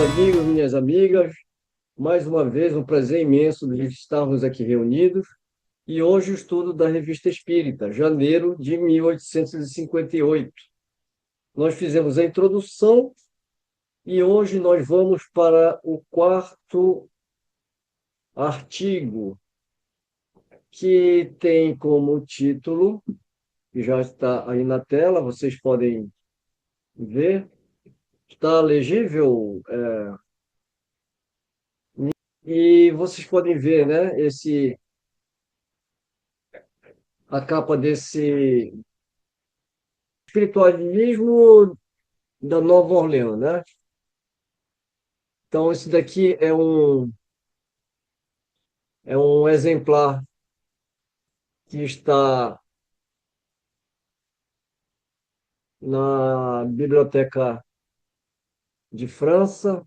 amigos, minhas amigas, mais uma vez um prazer imenso de estarmos aqui reunidos e hoje o estudo da Revista Espírita, janeiro de 1858. Nós fizemos a introdução e hoje nós vamos para o quarto artigo, que tem como título, que já está aí na tela, vocês podem ver, está legível, e vocês podem ver, né, a capa desse espiritualismo da Nova Orleans, né? Então, esse daqui é um exemplar que está na Biblioteca de França,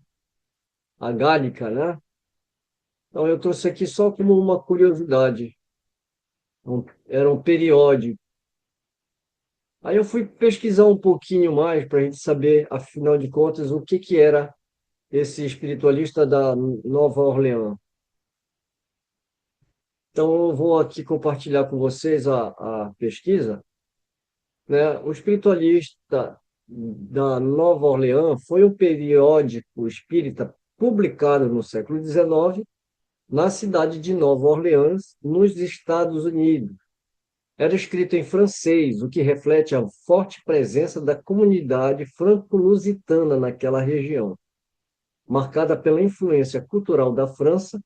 a Gálica, né? Então, eu trouxe aqui só como uma curiosidade. Era um periódico. Aí eu fui pesquisar um pouquinho mais para a gente saber, afinal de contas, o que que era esse espiritualista da Nova Orleans. Então, eu vou aqui compartilhar com vocês a pesquisa, né? O espiritualista da Nova Orleans foi um periódico espírita publicado no século XIX na cidade de Nova Orleans, nos Estados Unidos. Era escrito em francês, o que reflete a forte presença da comunidade franco-lusitana naquela região, marcada pela influência cultural da França,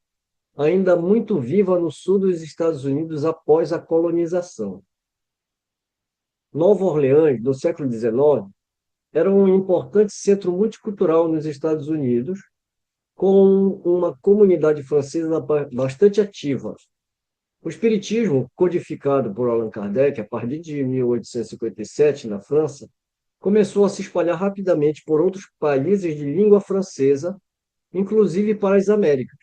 ainda muito viva no sul dos Estados Unidos após a colonização. Nova Orleans, no século XIX, era um importante centro multicultural nos Estados Unidos, com uma comunidade francesa bastante ativa. O espiritismo, codificado por Allan Kardec a partir de 1857 na França, começou a se espalhar rapidamente por outros países de língua francesa, inclusive para as Américas.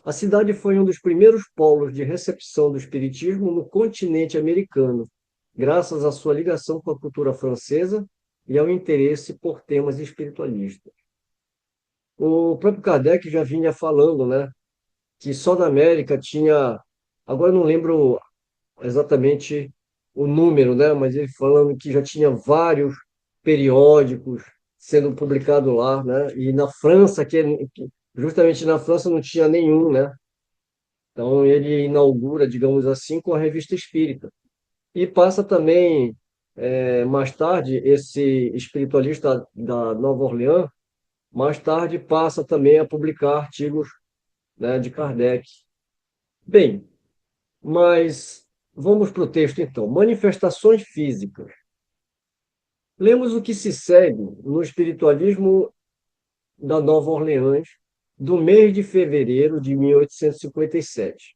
A cidade foi um dos primeiros polos de recepção do espiritismo no continente americano, graças à sua ligação com a cultura francesa e ao interesse por temas espiritualistas. O próprio Kardec já vinha falando, né, que só na América tinha, agora eu não lembro exatamente o número, né, mas ele falando que já tinha vários periódicos sendo publicados lá, né, e na França, justamente na França não tinha nenhum, né, então ele inaugura, digamos assim, com a Revista Espírita. E passa também, mais tarde, esse espiritualista da Nova Orleans, mais tarde passa também a publicar artigos, né, de Kardec. Bem, mas vamos para o texto então. Manifestações físicas. Lemos o que se segue no espiritualismo da Nova Orleans do mês de fevereiro de 1857.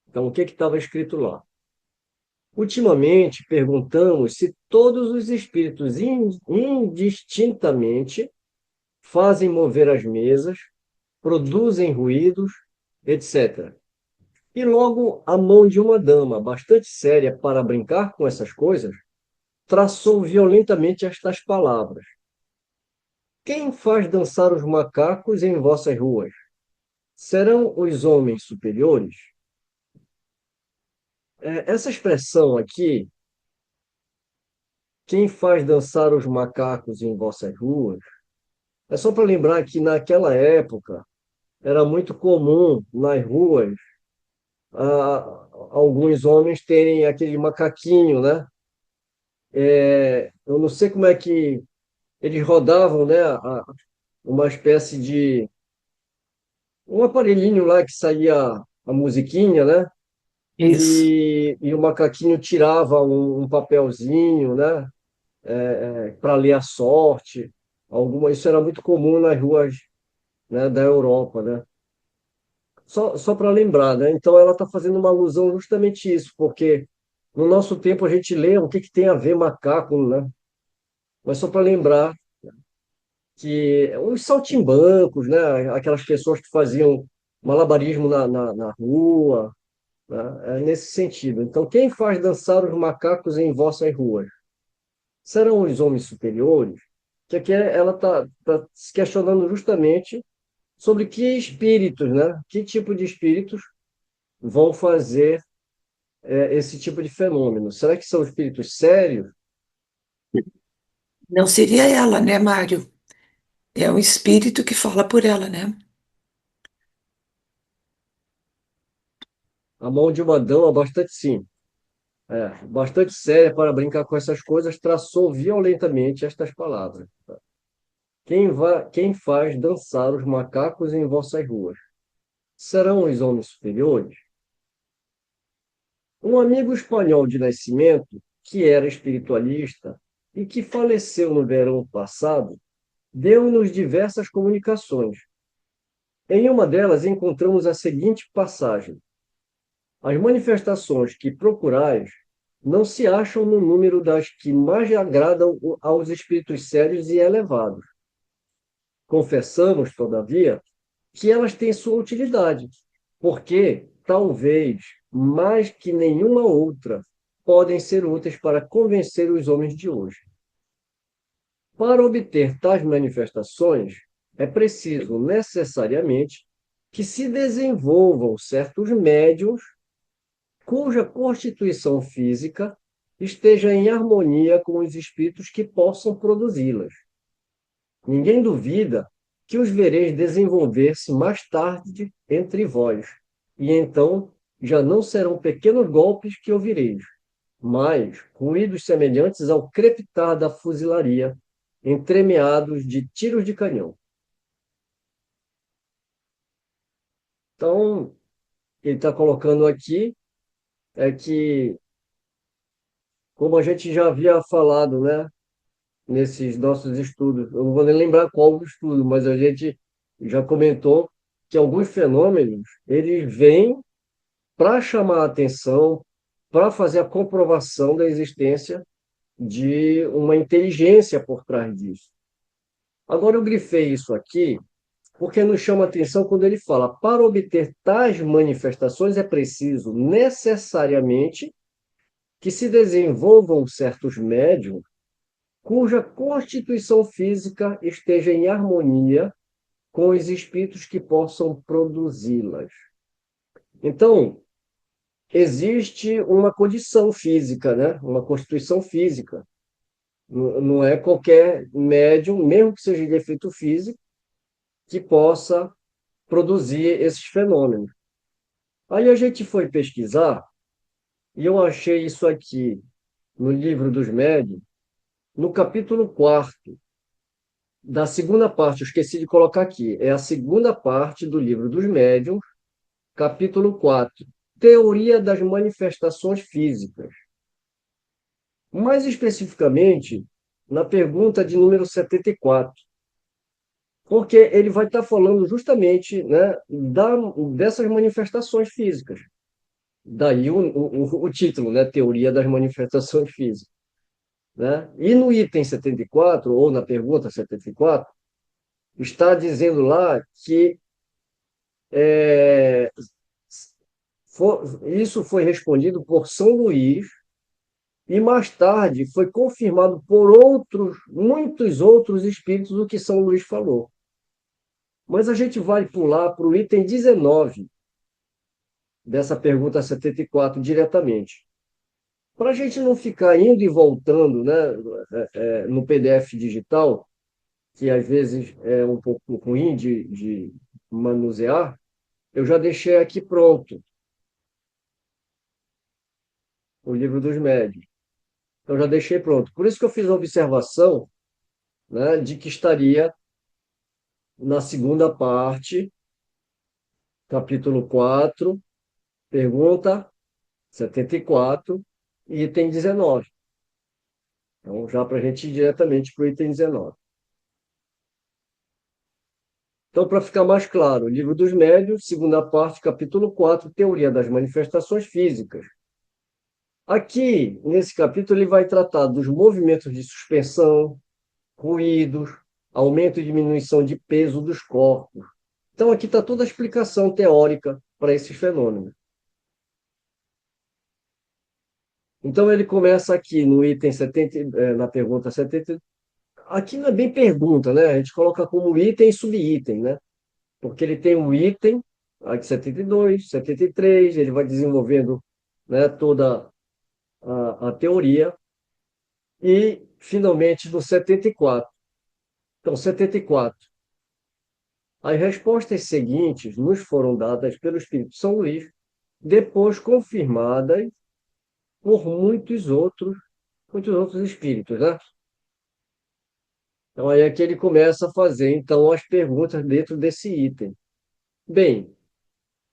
Então, o que estava escrito lá? Ultimamente, perguntamos se todos os espíritos indistintamente fazem mover as mesas, produzem ruídos, etc. E logo a mão de uma dama, bastante séria para brincar com essas coisas, traçou violentamente estas palavras: Quem faz dançar os macacos em vossas ruas? Serão os homens superiores? Essa expressão aqui, quem faz dançar os macacos em vossas ruas, é só para lembrar que naquela época era muito comum nas ruas alguns homens terem aquele macaquinho, né? Eu não sei como é que eles rodavam, né? Uma espécie de um aparelhinho lá que saía a musiquinha, né? Isso. E o macaquinho tirava um papelzinho, né? Para ler a sorte. Isso era muito comum nas ruas, né, da Europa, né? Só para lembrar, né? Então ela está fazendo uma alusão justamente isso, porque no nosso tempo a gente lê o que que tem a ver macaco, né? Mas só para lembrar que os saltimbancos, né? Aquelas pessoas que faziam malabarismo na rua, né? É nesse sentido. Então, quem faz dançar os macacos em vossas ruas? Serão os homens superiores? que aqui ela está se questionando justamente sobre que espíritos, né? Que tipo de espíritos vão fazer esse tipo de fenômeno? Será que são espíritos sérios? Não seria ela, né, Mário? É um espírito que fala por ela, né? A mão de uma dama bastante sim, bastante séria para brincar com essas coisas, traçou violentamente estas palavras. Quem faz dançar os macacos em vossas ruas? Serão os homens superiores? Um amigo espanhol de nascimento, que era espiritualista e que faleceu no verão passado, deu-nos diversas comunicações. Em uma delas encontramos a seguinte passagem: as manifestações que procurais não se acham no número das que mais agradam aos espíritos sérios e elevados. Confessamos, todavia, que elas têm sua utilidade, porque, talvez, mais que nenhuma outra, podem ser úteis para convencer os homens de hoje. Para obter tais manifestações, é preciso necessariamente que se desenvolvam certos médiums cuja constituição física esteja em harmonia com os espíritos que possam produzi-las. Ninguém duvida que os vereis desenvolver-se mais tarde entre vós, e então já não serão pequenos golpes que ouvireis, mas ruídos semelhantes ao crepitar da fuzilaria, entremeados de tiros de canhão. Então, ele está colocando aqui que, como a gente já havia falado, né, nesses nossos estudos, eu não vou nem lembrar qual o estudo, mas a gente já comentou que alguns fenômenos eles vêm para chamar a atenção, para fazer a comprovação da existência de uma inteligência por trás disso. Agora, eu grifei isso aqui porque nos chama a atenção quando ele fala: para obter tais manifestações é preciso necessariamente que se desenvolvam certos médiums cuja constituição física esteja em harmonia com os espíritos que possam produzi-las. Então, existe uma condição física, né? Uma constituição física. Não é qualquer médium, mesmo que seja de efeito físico, que possa produzir esses fenômenos. Aí a gente foi pesquisar e eu achei isso aqui no Livro dos Médiuns, no capítulo 4 da segunda parte, eu esqueci de colocar aqui, é a segunda parte do Livro dos Médiuns, capítulo 4, Teoria das Manifestações Físicas. Mais especificamente, na pergunta de número 74, porque ele vai estar falando justamente, né, dessas manifestações físicas. Daí o título, né, Teoria das Manifestações Físicas. Né? E no item 74, ou na pergunta 74, está dizendo lá que é, isso foi respondido por São Luís e mais tarde foi confirmado por muitos outros espíritos o que São Luís falou. Mas a gente vai pular para o item 19 dessa pergunta 74 diretamente. Para a gente não ficar indo e voltando, né, no PDF digital, que às vezes é um pouco ruim de manusear, eu já deixei aqui pronto o livro dos médios. Eu já deixei pronto. Por isso que eu fiz a observação, né, de que estaria na segunda parte, capítulo 4, pergunta 74, item 19. Então, já para a gente ir diretamente para o item 19. Então, para ficar mais claro, o Livro dos Médiuns, segunda parte, capítulo 4, Teoria das Manifestações Físicas. Aqui, nesse capítulo, ele vai tratar dos movimentos de suspensão, ruídos, aumento e diminuição de peso dos corpos. Então, aqui está toda a explicação teórica para esses fenômenos. Então, ele começa aqui no item 70, na pergunta 70, aqui não é bem pergunta, né? A gente coloca como item e subitem, né? Porque ele tem um item, a de 72, 73, ele vai desenvolvendo, né, toda a teoria, e, finalmente, no 74. Então, 74. As respostas seguintes nos foram dadas pelo Espírito São Luís, depois confirmadas por muitos outros espíritos, né? Então, aí é que ele começa a fazer, então, as perguntas dentro desse item. Bem,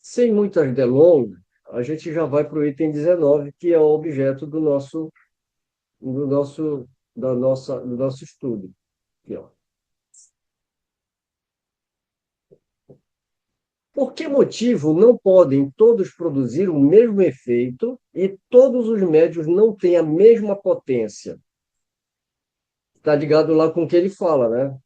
sem muitas delongas, a gente já vai para o item 19, que é o objeto do nosso, do nosso estudo. Aqui, ó. Por que motivo não podem todos produzir o mesmo efeito e todos os médios não têm a mesma potência? Está ligado lá com o que ele fala, né?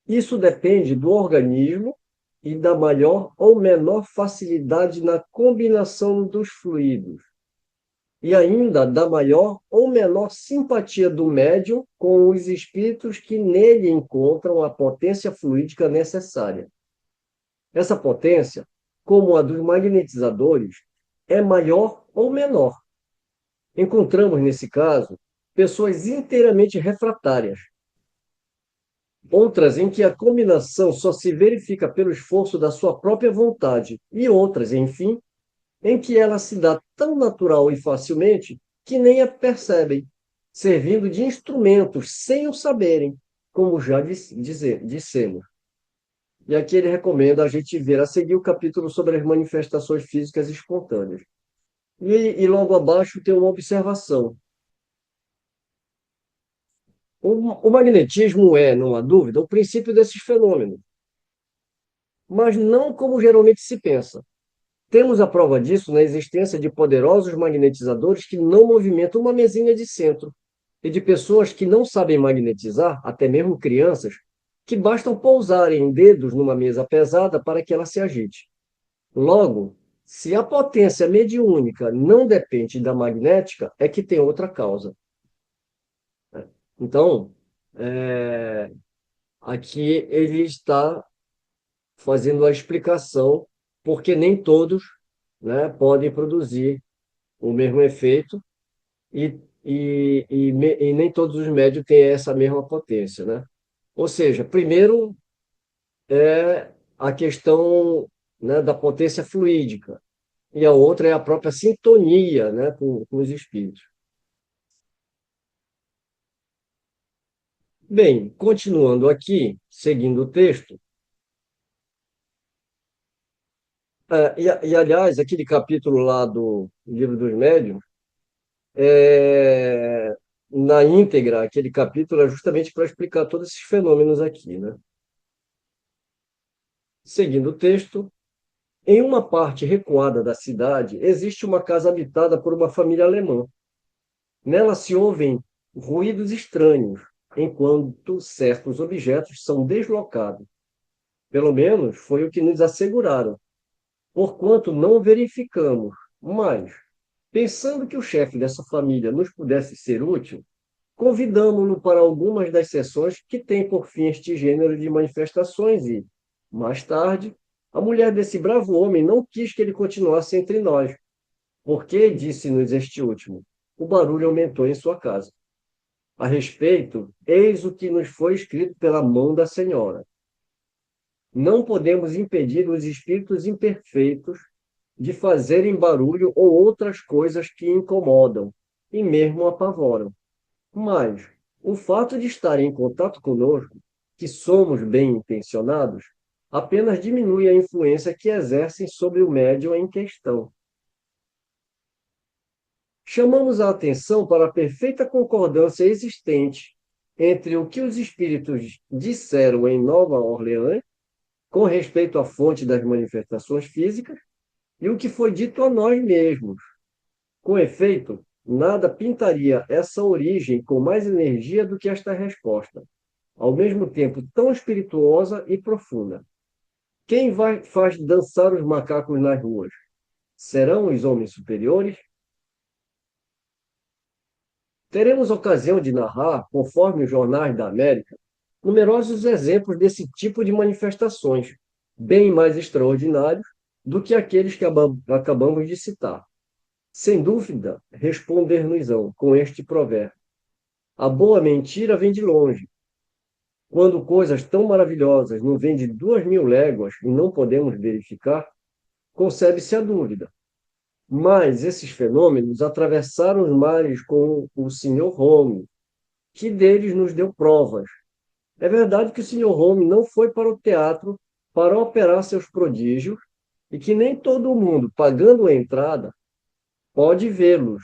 Isso depende do organismo e da maior ou menor facilidade na combinação dos fluidos, e ainda da maior ou menor simpatia do médium com os espíritos que nele encontram a potência fluídica necessária. Essa potência, como a dos magnetizadores, é maior ou menor. Encontramos, nesse caso, pessoas inteiramente refratárias, outras em que a combinação só se verifica pelo esforço da sua própria vontade, e outras, enfim, em que ela se dá tão natural e facilmente que nem a percebem, servindo de instrumentos sem o saberem, como já dissemos. E aqui ele recomenda a gente ver a seguir o capítulo sobre as manifestações físicas espontâneas. Logo abaixo tem uma observação. O magnetismo é, não há dúvida, o princípio desses fenômenos, mas não como geralmente se pensa. Temos a prova disso na existência de poderosos magnetizadores que não movimentam uma mesinha de centro, e de pessoas que não sabem magnetizar, até mesmo crianças, que bastam pousarem dedos numa mesa pesada para que ela se agite. Logo, se a potência mediúnica não depende da magnética, é que tem outra causa. Então, é, aqui ele está fazendo a explicação porque nem todos, né, podem produzir o mesmo efeito e nem todos os médios têm essa mesma potência, né? Ou seja, primeiro é a questão, né, da potência fluídica, e a outra é a própria sintonia, né, com os espíritos. Bem, continuando aqui, seguindo o texto, aliás, aquele capítulo lá do Livro dos Médiuns, na íntegra, aquele capítulo é justamente para explicar todos esses fenômenos aqui, né? Seguindo o texto, em uma parte recuada da cidade, existe uma casa habitada por uma família alemã. Nela se ouvem ruídos estranhos, enquanto certos objetos são deslocados. Pelo menos foi o que nos asseguraram, porquanto não verificamos. Mas, pensando que o chefe dessa família nos pudesse ser útil, convidamo-lo para algumas das sessões que têm por fim este gênero de manifestações e, mais tarde, a mulher desse bravo homem não quis que ele continuasse entre nós, porque, disse-nos este último, o barulho aumentou em sua casa. A respeito, eis o que nos foi escrito pela mão da senhora. Não podemos impedir os espíritos imperfeitos de fazerem barulho ou outras coisas que incomodam e mesmo apavoram. Mas o fato de estarem em contato conosco, que somos bem intencionados, apenas diminui a influência que exercem sobre o médium em questão. Chamamos a atenção para a perfeita concordância existente entre o que os espíritos disseram em Nova Orleans com respeito à fonte das manifestações físicas e o que foi dito a nós mesmos. Com efeito, nada pintaria essa origem com mais energia do que esta resposta, ao mesmo tempo tão espirituosa e profunda. Quem faz dançar os macacos nas ruas? Serão os homens superiores? Teremos ocasião de narrar, conforme os jornais da América, numerosos exemplos desse tipo de manifestações, bem mais extraordinários do que aqueles que acabamos de citar. Sem dúvida, responder-nos-ão com este provérbio: a boa mentira vem de longe. Quando coisas tão maravilhosas não vêm de 2.000 léguas e não podemos verificar, concebe-se a dúvida. Mas esses fenômenos atravessaram os mares com o Sr. Home, que deles nos deu provas. É verdade que o Sr. Home não foi para o teatro para operar seus prodígios e que nem todo mundo, pagando a entrada, pode vê-los.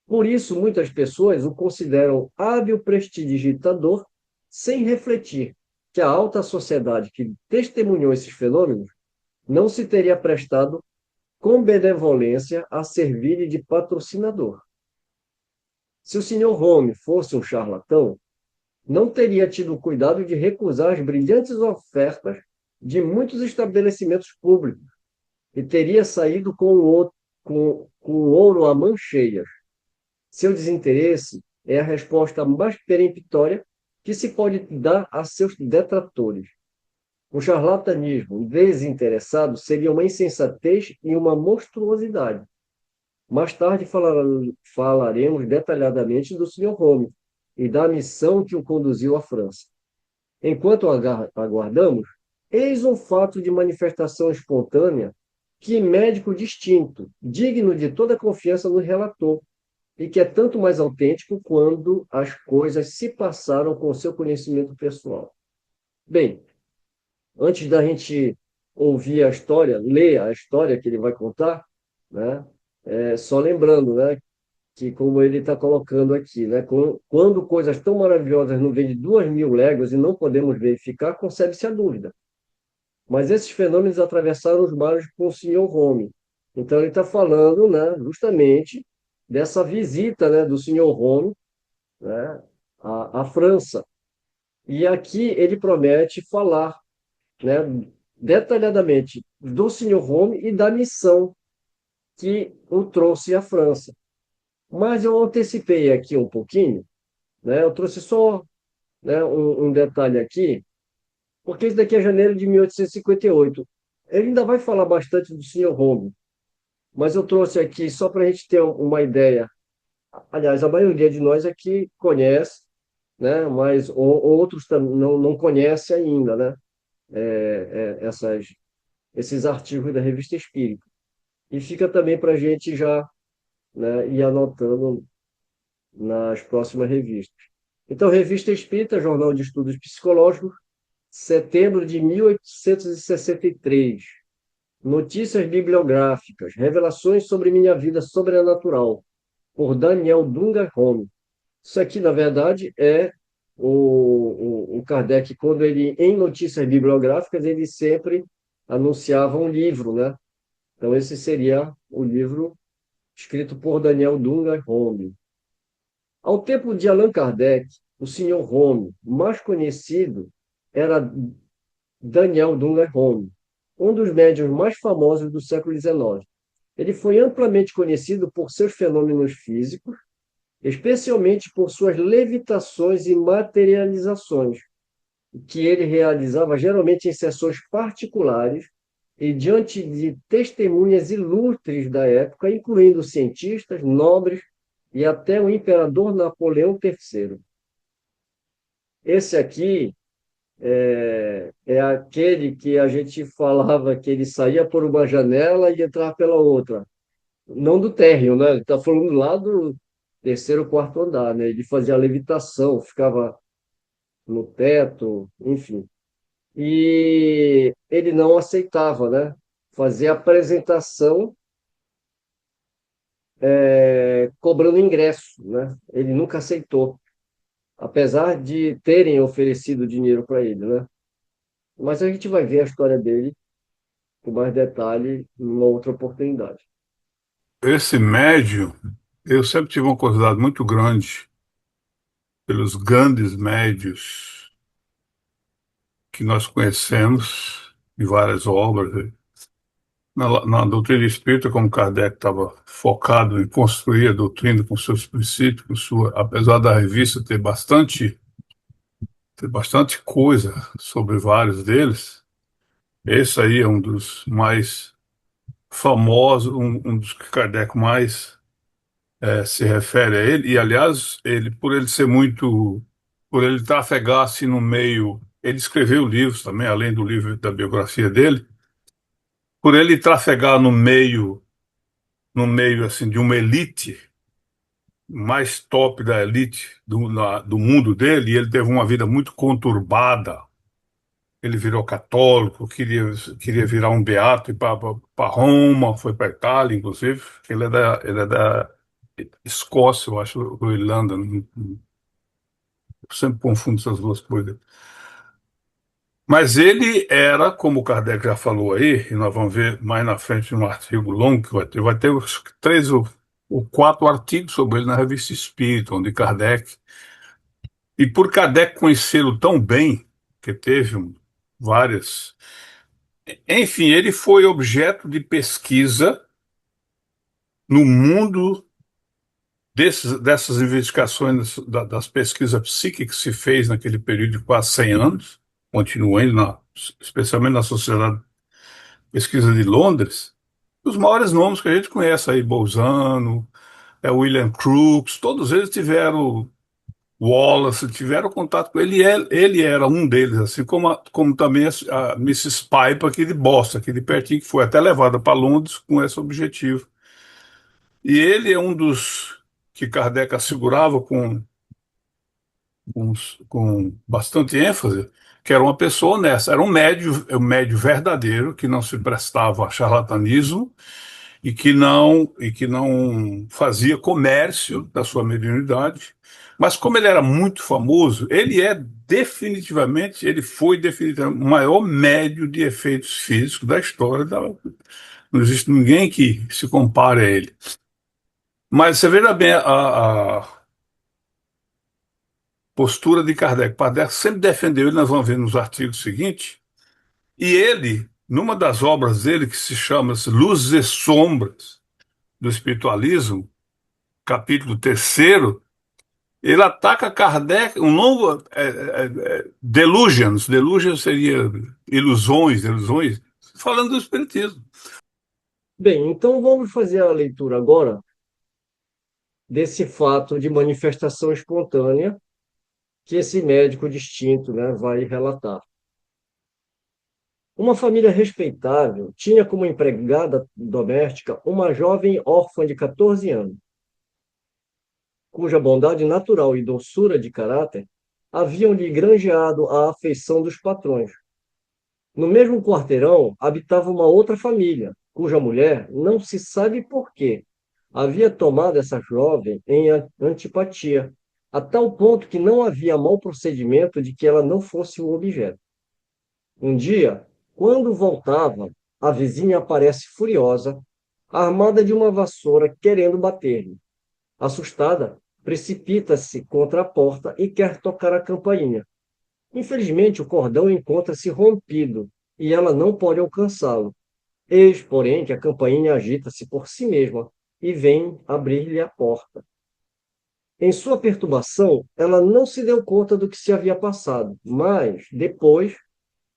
Por isso, muitas pessoas o consideram hábil prestidigitador, sem refletir que a alta sociedade que testemunhou esses fenômenos não se teria prestado com benevolência a servir de patrocinador. Se o Sr. Home fosse um charlatão, não teria tido cuidado de recusar as brilhantes ofertas de muitos estabelecimentos públicos e teria saído com o ouro a mãos cheias. Seu desinteresse é a resposta mais peremptória que se pode dar a seus detratores. O charlatanismo desinteressado seria uma insensatez e uma monstruosidade. Mais tarde falaremos detalhadamente do Sr. Home e da missão que o conduziu à França. Enquanto aguardamos, eis um fato de manifestação espontânea que médico distinto, digno de toda confiança, nos relatou, e que é tanto mais autêntico quando as coisas se passaram com o seu conhecimento pessoal. Bem, antes da gente ouvir a história, ler a história que ele vai contar, né? Só lembrando, né, que como ele está colocando aqui, né, quando coisas tão maravilhosas não vêm de 2.000 léguas e não podemos verificar, concebe-se a dúvida. Mas esses fenômenos atravessaram os mares com o Sr. Home. Então ele está falando, né, justamente dessa visita, né, do Sr. Home, né, à França. E aqui ele promete falar, né, detalhadamente do Sr. Home e da missão que o trouxe à França. Mas eu antecipei aqui um pouquinho, né? Eu trouxe só, né, um detalhe aqui, porque isso daqui é janeiro de 1858. Ele ainda vai falar bastante do Sr. Home, mas eu trouxe aqui só para a gente ter uma ideia. Aliás, a maioria de nós aqui conhece, né? Mas outros não conhecem ainda, né? Esses artigos da Revista Espírita. E fica também para a gente já, né, ir anotando nas próximas revistas. Então, Revista Espírita, Jornal de Estudos Psicológicos, setembro de 1863. Notícias bibliográficas, revelações sobre minha vida sobrenatural, por Daniel Dunga Home. Isso aqui, na verdade, é o Kardec, quando ele, em notícias bibliográficas, ele sempre anunciava um livro, né? Então, esse seria o livro escrito por Daniel Dunga Home. Ao tempo de Allan Kardec, o Sr. Home, mais conhecido, era Daniel Dunga Home, um dos médiuns mais famosos do século XIX. Ele foi amplamente conhecido por seus fenômenos físicos, especialmente por suas levitações e materializações, que ele realizava geralmente em sessões particulares e diante de testemunhas ilustres da época, incluindo cientistas, nobres e até o imperador Napoleão III. Esse aqui é aquele que a gente falava que ele saía por uma janela e entrava pela outra. Não do térreo, né? Ele está falando lá do terceiro, quarto andar, né? Ele fazia levitação, ficava no teto, enfim. E ele não aceitava, né? Fazer apresentação cobrando ingresso, né? Ele nunca aceitou, apesar de terem oferecido dinheiro para ele, né? Mas a gente vai ver a história dele com mais detalhe em uma outra oportunidade. Esse médium, eu sempre tive uma curiosidade muito grande pelos grandes médios que nós conhecemos em várias obras, na doutrina espírita, como Kardec estava focado em construir a doutrina com seus princípios, apesar da revista ter bastante coisa sobre vários deles, esse aí é um dos mais famosos, um dos que Kardec mais se refere a ele, e aliás, por ele ser muito, por ele trafegar assim no meio, ele escreveu livros também, além do livro da biografia dele, por ele trafegar no meio assim de uma elite, mais top da elite do mundo dele, e ele teve uma vida muito conturbada. Ele virou católico, queria virar um beato e para Roma, foi para Itália, inclusive. Ele é da Escócia, eu acho, ou Irlanda. Eu sempre confundo essas duas coisas. Mas ele era, como o Kardec já falou aí, e nós vamos ver mais na frente num artigo longo que vai ter os três ou quatro artigos sobre ele na Revista Espírita, onde Kardec, e por Kardec conhecê-lo tão bem, que teve várias. Enfim, ele foi objeto de pesquisa no mundo dessas investigações, das pesquisas psíquicas que se fez naquele período de quase 100 anos, continua ainda, especialmente na Sociedade de Pesquisa de Londres, os maiores nomes que a gente conhece aí, Bolzano, William Crookes, todos eles tiveram Wallace, tiveram contato com ele, e ele era um deles, assim como também a Mrs. Piper aqui de Boston, aqui de pertinho, que foi até levada para Londres com esse objetivo. E ele é um dos que Kardec assegurava com bastante ênfase, que era uma pessoa honesta, era um médio verdadeiro, que não se prestava a charlatanismo e que não fazia comércio da sua mediunidade. Mas como ele era muito famoso, ele foi definitivamente o maior médio de efeitos físicos da história. Não existe ninguém que se compare a ele. Mas você veja bem a postura de Kardec. Kardec sempre defendeu ele, nós vamos ver nos artigos seguintes, e ele, numa das obras dele, que se chama Luzes e Sombras do Espiritualismo, capítulo terceiro, ele ataca Kardec, um novo delusions seria ilusões, falando do Espiritismo. Bem, então vamos fazer a leitura agora desse fato de manifestação espontânea que esse médico distinto, né, vai relatar. Uma família respeitável tinha como empregada doméstica uma jovem órfã de 14 anos, cuja bondade natural e doçura de caráter haviam lhe granjeado a afeição dos patrões. No mesmo quarteirão habitava uma outra família, cuja mulher, não se sabe por quê, havia tomado essa jovem em antipatia, a tal ponto que não havia mau procedimento de que ela não fosse o objeto. Um dia, quando voltava, a vizinha aparece furiosa, armada de uma vassoura, querendo bater-lhe. Assustada, precipita-se contra a porta e quer tocar a campainha. Infelizmente, o cordão encontra-se rompido e ela não pode alcançá-lo. Eis, porém, que a campainha agita-se por si mesma e vem abrir-lhe a porta. Em sua perturbação, ela não se deu conta do que se havia passado, mas, depois,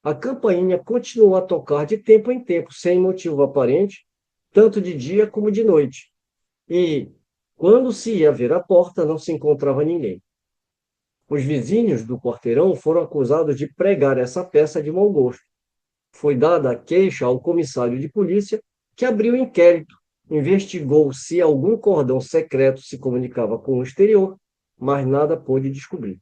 a campainha continuou a tocar de tempo em tempo, sem motivo aparente, tanto de dia como de noite. E, quando se ia ver a porta, não se encontrava ninguém. Os vizinhos do quarteirão foram acusados de pregar essa peça de mau gosto. Foi dada a queixa ao comissário de polícia, que abriu inquérito, investigou se algum cordão secreto se comunicava com o exterior, mas nada pôde descobrir.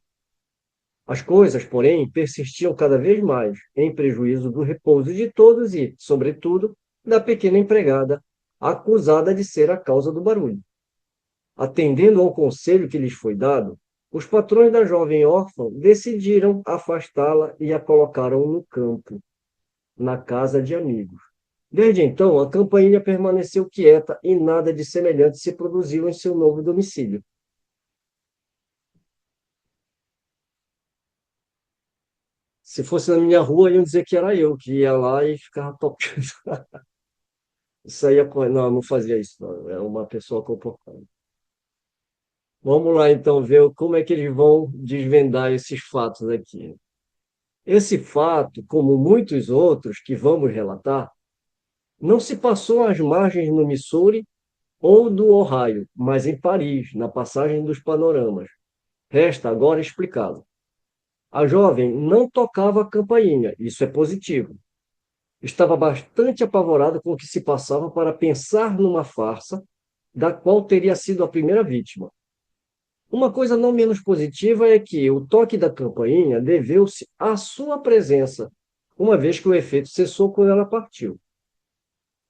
As coisas, porém, persistiam cada vez mais, em prejuízo do repouso de todos e, sobretudo, da pequena empregada, acusada de ser a causa do barulho. Atendendo ao conselho que lhes foi dado, os patrões da jovem órfã decidiram afastá-la e a colocaram no campo, na casa de amigos. Desde então, a campainha permaneceu quieta e nada de semelhante se produziu em seu novo domicílio. Se fosse na minha rua, iam dizer que era eu que ia lá e ficava tocando. Isso aí é, não, não fazia isso, não. É uma pessoa comportada. Vamos lá, então, ver como é que eles vão desvendar esses fatos aqui. Esse fato, como muitos outros que vamos relatar, não se passou às margens do Missouri ou do Ohio, mas em Paris, na passagem dos panoramas. Resta agora explicá-lo. A jovem não tocava a campainha, isso é positivo. Estava bastante apavorada com o que se passava para pensar numa farsa da qual teria sido a primeira vítima. Uma coisa não menos positiva é que o toque da campainha deveu-se à sua presença, uma vez que o efeito cessou quando ela partiu.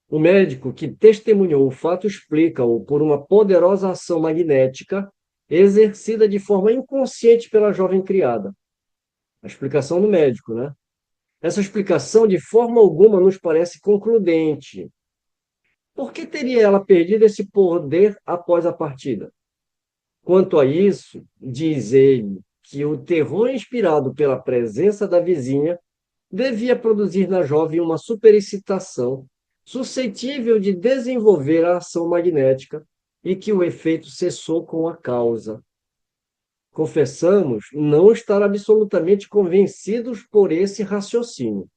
O médico que testemunhou o fato explica-o por uma poderosa ação magnética exercida de forma inconsciente pela jovem criada. A explicação do médico, né? Essa explicação, de forma alguma, nos parece concludente. Por que teria ela perdido esse poder após a partida? Quanto a isso, diz ele que o terror inspirado pela presença da vizinha devia produzir na jovem uma superexcitação suscetível de desenvolver a ação magnética e que o efeito cessou com a causa. Confessamos não estar absolutamente convencidos por esse raciocínio.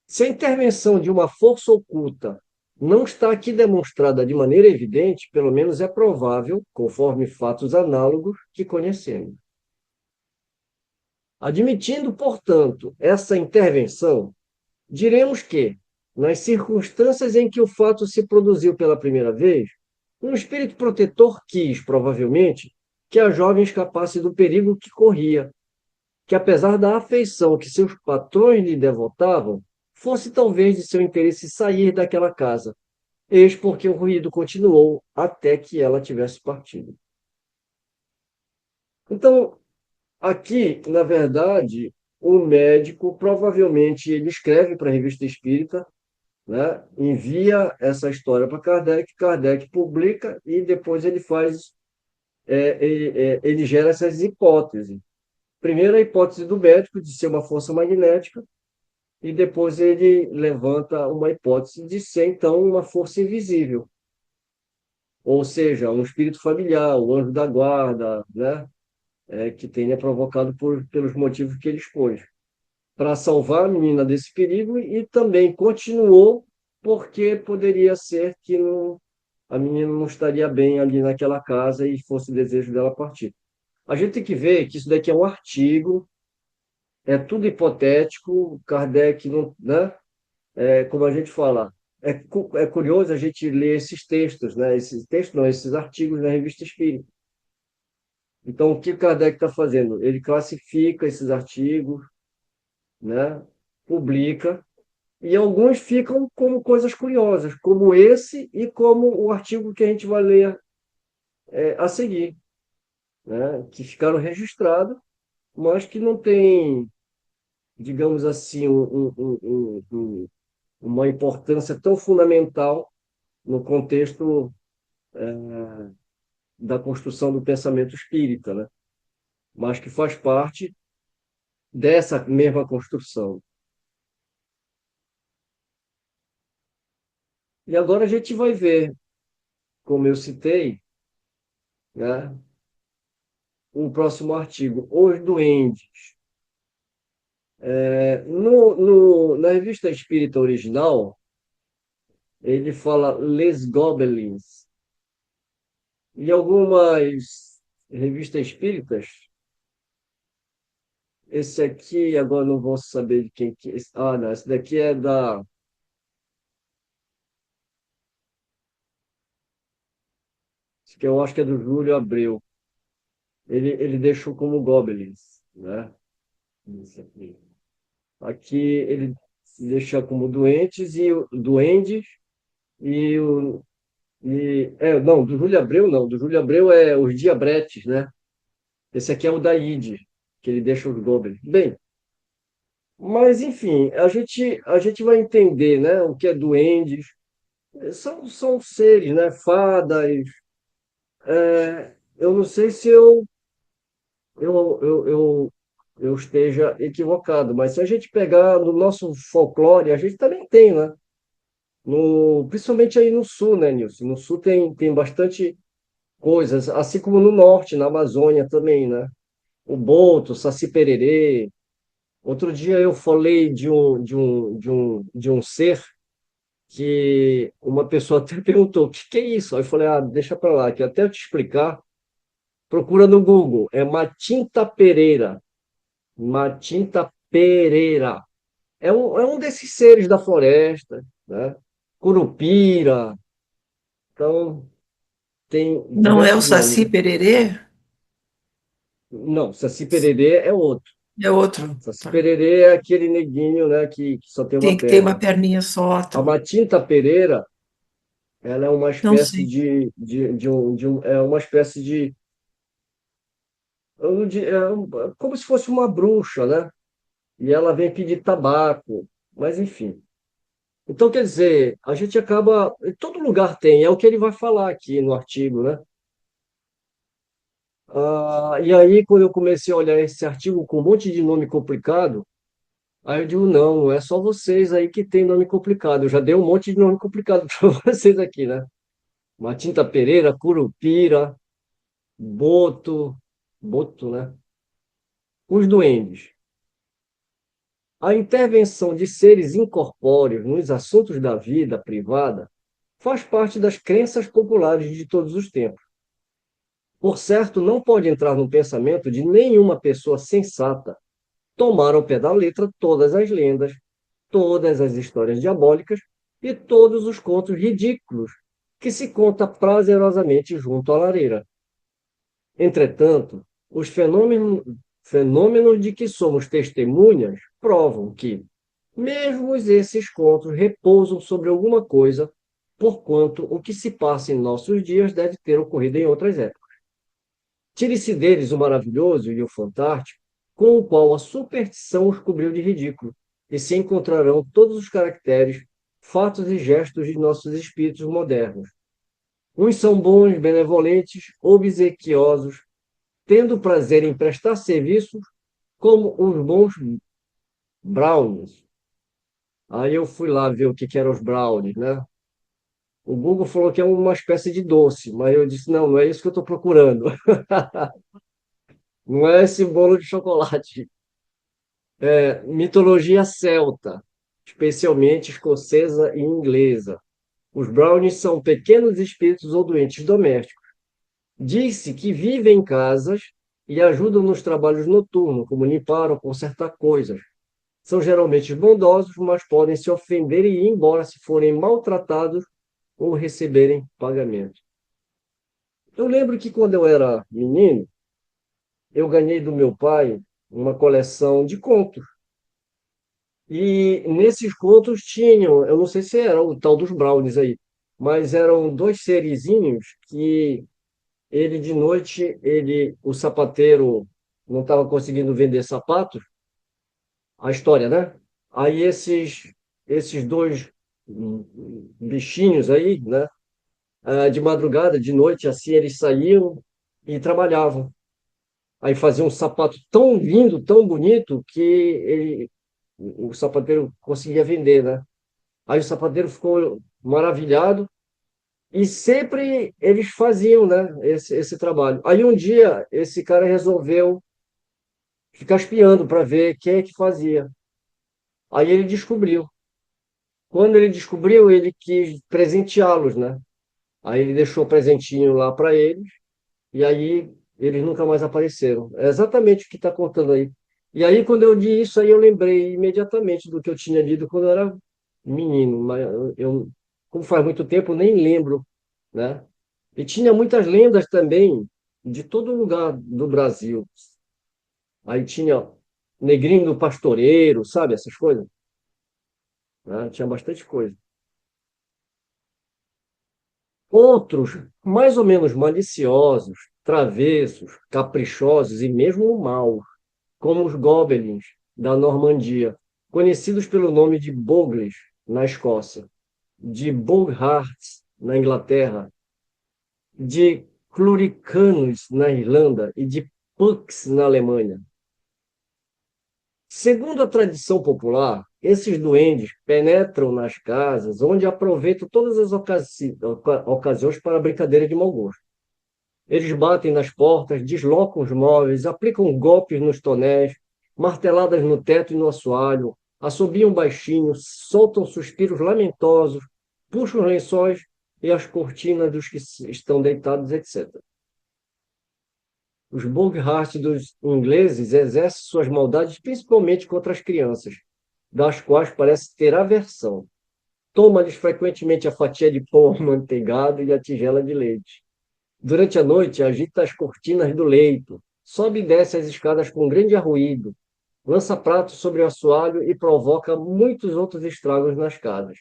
Se a intervenção de uma força oculta não está aqui demonstrada de maneira evidente, pelo menos é provável, conforme fatos análogos que conhecemos. Admitindo, portanto, essa intervenção, diremos que, nas circunstâncias em que o fato se produziu pela primeira vez, um espírito protetor quis, provavelmente, que a jovem escapasse do perigo que corria, que, apesar da afeição que seus patrões lhe devotavam, fosse talvez de seu interesse sair daquela casa, eis porque o ruído continuou até que ela tivesse partido. Então, aqui, na verdade, o médico provavelmente ele escreve para a Revista Espírita, né? Envia essa história para Kardec, Kardec publica e depois ele faz, ele gera essas hipóteses. Primeiro, a hipótese do médico de ser uma força magnética, e depois ele levanta uma hipótese de ser, então, uma força invisível, ou seja, um espírito familiar, o anjo da guarda, né? Que tenha provocado pelos motivos que ele expôs, para salvar a menina desse perigo e também continuou porque poderia ser que não, a menina não estaria bem ali naquela casa e fosse o desejo dela partir. A gente tem que ver que isso daqui é um artigo, é tudo hipotético, Kardec não, né? Como a gente fala, é curioso a gente ler esses textos, né? Esses textos não, esses artigos na Revista Espírita. Então, o que Kardec está fazendo? Ele classifica esses artigos, né? Publica, e alguns ficam como coisas curiosas, como esse e como o artigo que a gente vai ler a seguir, né? Que ficaram registrados, mas que não tem, digamos assim, uma importância tão fundamental no contexto da construção do pensamento espírita, né? Mas que faz parte dessa mesma construção. E agora a gente vai ver, como eu citei, né, o próximo artigo, Os Duendes. Na Revista Espírita original, ele fala Les Gobelins. E algumas revistas espíritas, esse aqui, agora não vou saber de quem que é. Ah, não, esse daqui é da. Esse que eu acho que é do Júlio Abreu. Ele deixou como Goblins, né? Isso aqui. Aqui ele deixa como doentes e duendes e o não, do Júlio Abreu não, do Júlio Abreu é os Diabretes, né? Esse aqui é o da ID, que ele deixa os Goblins. Bem, mas enfim, a gente vai entender, né, o que é duendes. São seres, né? Fadas. Eu não sei se eu, eu, eu, eu esteja equivocado, mas se a gente pegar no nosso folclore, a gente também tem, né? Principalmente aí no sul, né, Nilson? No sul tem bastante coisas, assim como no norte, na Amazônia também, né? O boto, saci-pererê. Outro dia eu falei de um ser que uma pessoa até perguntou: o que que é isso? Aí eu falei: ah, deixa para lá, que até eu te explicar. Procura no Google, é Matinta Pereira. Matinta Pereira. É um desses seres da floresta, né? Curupira. Então, tem Não é o diversos nomes, Saci né? Pererê? Não, Saci Pererê é outro. É outro. Saci Tá. Pererê é aquele neguinho, né, que só tem Tem uma que ter uma perna. perninha só. A Tá. Matinta Pereira, ela é uma Não espécie sei. é uma espécie como se fosse uma bruxa, né? E ela vem pedir tabaco, mas enfim. Então, quer dizer, a gente acaba. Todo lugar tem, é o que ele vai falar aqui no artigo, né? E aí, quando eu comecei a olhar esse artigo com um monte de nome complicado, aí eu digo: não, não é só vocês aí que tem nome complicado. Eu já dei um monte de nome complicado para vocês aqui, né? Matinta Pereira, Curupira, Boto, Boto, né? Os duendes. A intervenção de seres incorpóreos nos assuntos da vida privada faz parte das crenças populares de todos os tempos. Por certo, não pode entrar no pensamento de nenhuma pessoa sensata tomar ao pé da letra todas as lendas, todas as histórias diabólicas e todos os contos ridículos que se conta prazerosamente junto à lareira. Entretanto, os fenômenos de que somos testemunhas provam que, mesmo esses contos repousam sobre alguma coisa, porquanto o que se passa em nossos dias deve ter ocorrido em outras épocas. Tire-se deles o maravilhoso e o fantástico, com o qual a superstição os cobriu de ridículo, e se encontrarão todos os caracteres, fatos e gestos de nossos espíritos modernos. Uns são bons, benevolentes, obsequiosos, tendo prazer em prestar serviços, como os bons brownies. Aí eu fui lá ver o que eram os brownies, né? O Google falou que é uma espécie de doce, mas eu disse: não, não é isso que eu estou procurando. Não é esse bolo de chocolate. É mitologia celta, especialmente escocesa e inglesa. Os brownies são pequenos espíritos ou doentes domésticos. Diz-se que vivem em casas e ajudam nos trabalhos noturnos, como limpar ou consertar coisas. São geralmente bondosos, mas podem se ofender e ir embora se forem maltratados ou receberem pagamento. Eu lembro que quando eu era menino, eu ganhei do meu pai uma coleção de contos. E nesses contos tinham, eu não sei se era o tal dos brownies aí, mas eram dois serizinhos que ele de noite, o sapateiro não estava conseguindo vender sapatos, a história, né? Aí esses dois bichinhos aí, né? De madrugada, de noite, assim, eles saíam e trabalhavam. Aí faziam um sapato tão lindo, tão bonito, que o sapateiro conseguia vender, né? Aí o sapateiro ficou maravilhado e sempre eles faziam, né, esse trabalho. Aí um dia esse cara resolveu ficar espiando para ver quem é que fazia. Aí ele descobriu. Quando ele descobriu, ele quis presenteá-los, né? Aí ele deixou o presentinho lá para eles e aí eles nunca mais apareceram. É exatamente o que está contando aí. E aí, quando eu li isso, aí eu lembrei imediatamente do que eu tinha lido quando eu era menino. Mas como faz muito tempo, eu nem lembro, né? E tinha muitas lendas também de todo lugar do Brasil. Aí tinha Negrinho do Pastoreiro, sabe? Essas coisas, né? Tinha bastante coisa. Outros, mais ou menos maliciosos, travessos, caprichosos e mesmo maus, como os Gobelins da Normandia, conhecidos pelo nome de Bogles na Escócia, de Bogharts na Inglaterra, de Cluricanos na Irlanda e de Pucks na Alemanha. Segundo a tradição popular, esses duendes penetram nas casas, onde aproveitam todas as ocasiões para brincadeira de mau gosto. Eles batem nas portas, deslocam os móveis, aplicam golpes nos tonéis, marteladas no teto e no assoalho, assobiam baixinho, soltam suspiros lamentosos, puxam os lençóis e as cortinas dos que estão deitados, etc. Os Bogart dos ingleses exercem suas maldades principalmente contra as crianças, das quais parece ter aversão. Toma-lhes frequentemente a fatia de pão amanteigado e a tigela de leite. Durante a noite, agita as cortinas do leito, sobe e desce as escadas com grande arruído, lança pratos sobre o assoalho e provoca muitos outros estragos nas casas.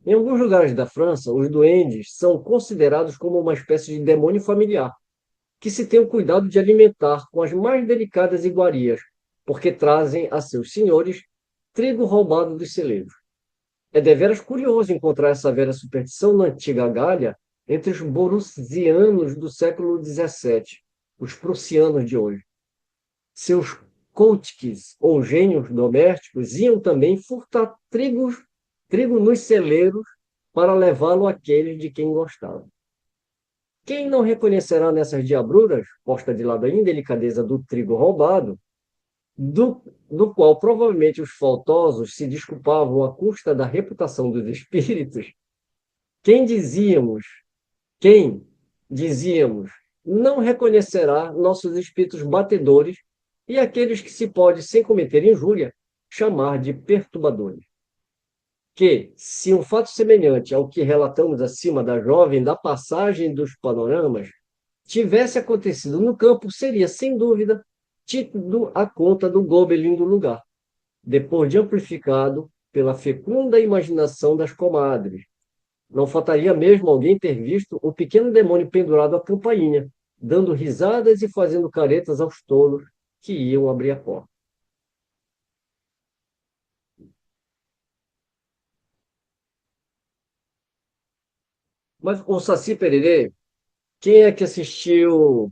Em alguns lugares da França, os duendes são considerados como uma espécie de demônio familiar, que se tem o cuidado de alimentar com as mais delicadas iguarias, porque trazem a seus senhores trigo roubado dos celeiros. É deveras curioso encontrar essa velha superstição na antiga Gália entre os borussianos do século XVII, os prussianos de hoje. Seus coutkes, ou gênios domésticos, iam também furtar trigo nos celeiros para levá-lo àqueles de quem gostavam. Quem não reconhecerá nessas diabruras, posta de lado a indelicadeza do trigo roubado, do qual provavelmente os faltosos se desculpavam à custa da reputação dos espíritos, quem dizíamos, não reconhecerá nossos espíritos batedores e aqueles que se pode, sem cometer injúria, chamar de perturbadores. Que, se um fato semelhante ao que relatamos acima da jovem da passagem dos panoramas tivesse acontecido no campo, seria, sem dúvida, tido a conta do Gobelin do lugar, depois de amplificado pela fecunda imaginação das comadres. Não faltaria mesmo alguém ter visto o pequeno demônio pendurado à campainha, dando risadas e fazendo caretas aos tolos que iam abrir a porta. Mas o Saci Pererê, quem é que assistiu?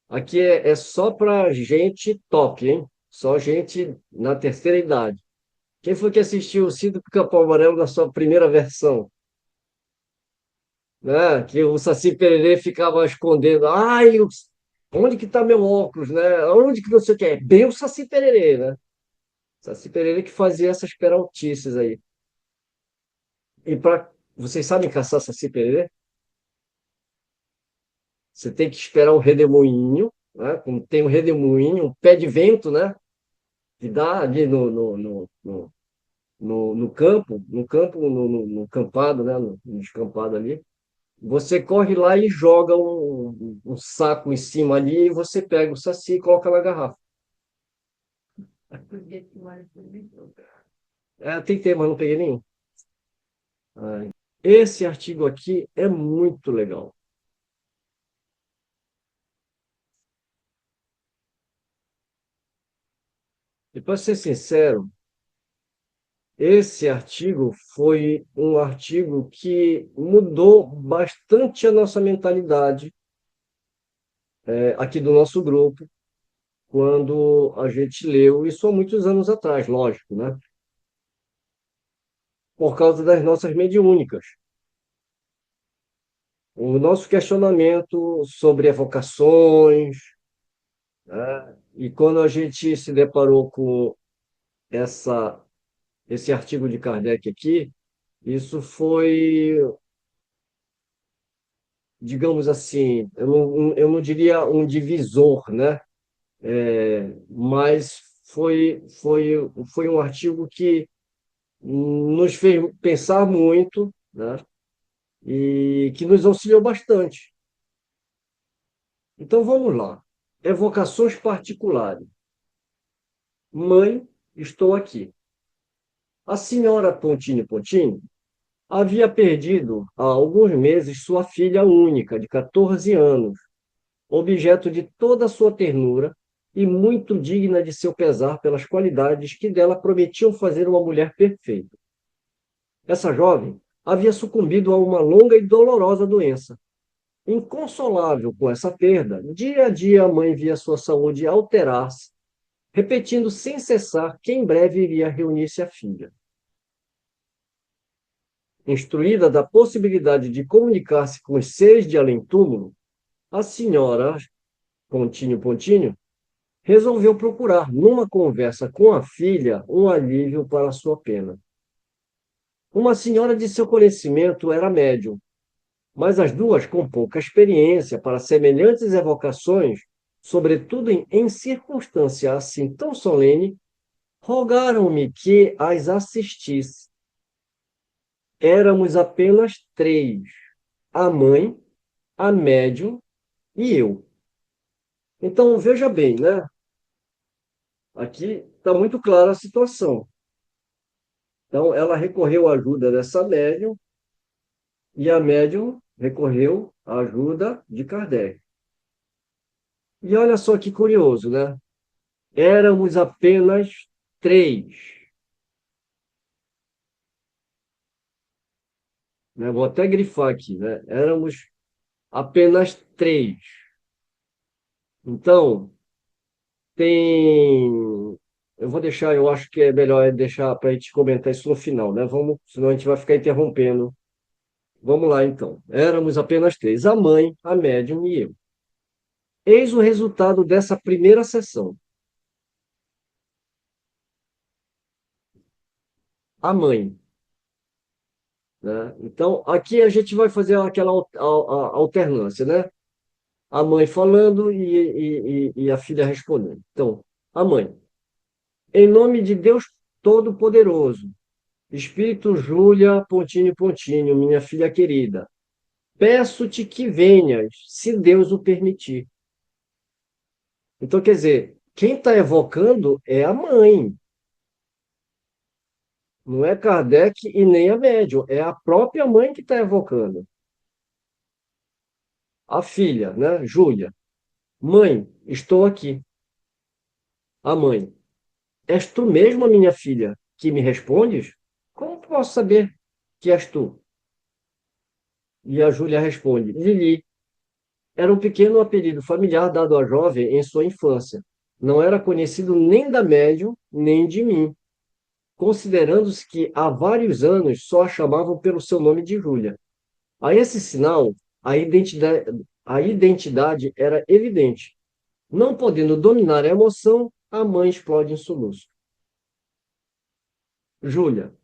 Aqui é só para gente top, hein? Só gente na terceira idade. Quem foi que assistiu o Sítio do Pica-Pau Amarelo na sua primeira versão? Né? Que o Saci Pererê ficava escondendo. Ai, onde que está meu óculos, né? Onde que não sei o que é? Bem o Saci Pererê, né? Saci Pererê que fazia essas peraltices aí. E para vocês sabem caçar Saci Pererê? Você tem que esperar o redemoinho, né? Como tem um redemoinho, um pé de vento, né? Que dá ali no campado, né? No descampado ali. Você corre lá e joga um saco em cima ali e você pega o saci e coloca na garrafa. Tem que ter, mas não peguei nenhum. Esse artigo aqui é muito legal. E para ser sincero, esse artigo foi um artigo que mudou bastante a nossa mentalidade aqui do nosso grupo, quando a gente leu isso há muitos anos atrás, lógico, né? Por causa das nossas mediúnicas. O nosso questionamento sobre evocações, né? E quando a gente se deparou com esse artigo de Kardec aqui, isso foi, digamos assim, eu não diria um divisor, né? Mas foi um artigo que nos fez pensar muito, né? E que nos auxiliou bastante. Então vamos lá. Evocações particulares. Mãe, estou aqui. A senhora Pontini Pontini havia perdido há alguns meses sua filha única, de 14 anos, objeto de toda a sua ternura e muito digna de seu pesar pelas qualidades que dela prometiam fazer uma mulher perfeita. Essa jovem havia sucumbido a uma longa e dolorosa doença. Inconsolável com essa perda, dia a dia a mãe via sua saúde alterar-se repetindo sem cessar que em breve iria reunir-se à filha. Instruída da possibilidade de comunicar-se com os seres de além-túmulo, a senhora, pontinho, pontinho, resolveu procurar, numa conversa com a filha, um alívio para a sua pena. Uma senhora de seu conhecimento era médium, mas as duas, com pouca experiência para semelhantes evocações, sobretudo em circunstância assim tão solene, rogaram-me que as assistisse. Éramos apenas três: a mãe, a médium e eu. Então, veja bem, né? Aqui está muito clara a situação. Então, ela recorreu à ajuda dessa médium e a médium recorreu à ajuda de Kardec. E olha só que curioso, né? Éramos apenas três. Né? Vou até grifar aqui, né? Éramos apenas três. Então, tem. Eu vou deixar, eu acho que é melhor deixar para a gente comentar isso no final, né? Vamos, senão a gente vai ficar interrompendo. Vamos lá, então. Éramos apenas três: a mãe, a médium e eu. Eis o resultado dessa primeira sessão. A mãe, né? Então, aqui a gente vai fazer aquela alternância, né? A mãe falando e a filha respondendo. Então, a mãe. Em nome de Deus Todo-Poderoso, Espírito Júlia, pontinho, pontinho, minha filha querida, peço-te que venhas, se Deus o permitir. Então, quer dizer, quem está evocando é a mãe, não é Kardec e nem a médium, é a própria mãe que está evocando. A filha, né, Júlia, mãe, estou aqui. A mãe, és tu mesma, minha filha, que me respondes? Como posso saber que és tu? E a Júlia responde, Lili. Era um pequeno apelido familiar dado à jovem em sua infância. Não era conhecido nem da médium, nem de mim, considerando-se que há vários anos só a chamavam pelo seu nome de Júlia. A esse sinal, a identidade era evidente. Não podendo dominar a emoção, a mãe explode em soluço. Júlia,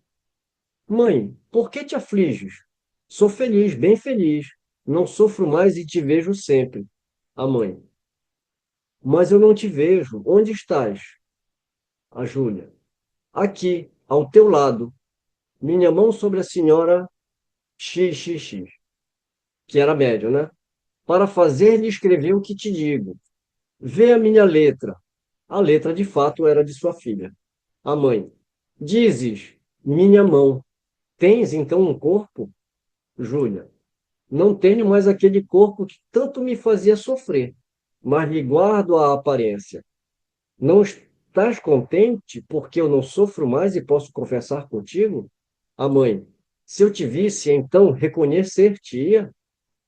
mãe, por que te afliges? Sou feliz, bem feliz. Não sofro mais e te vejo sempre. A mãe, mas eu não te vejo. Onde estás? A Júlia, aqui, ao teu lado. Minha mão sobre a senhora XXX, que era médium, né? Para fazer-lhe escrever o que te digo. Vê a minha letra. A letra, de fato, era de sua filha. A mãe, dizes, minha mão. Tens, então, um corpo? Júlia, não tenho mais aquele corpo que tanto me fazia sofrer, mas lhe guardo a aparência. Não estás contente porque eu não sofro mais e posso confessar contigo? A mãe, se eu te visse, então reconhecer-te-ia?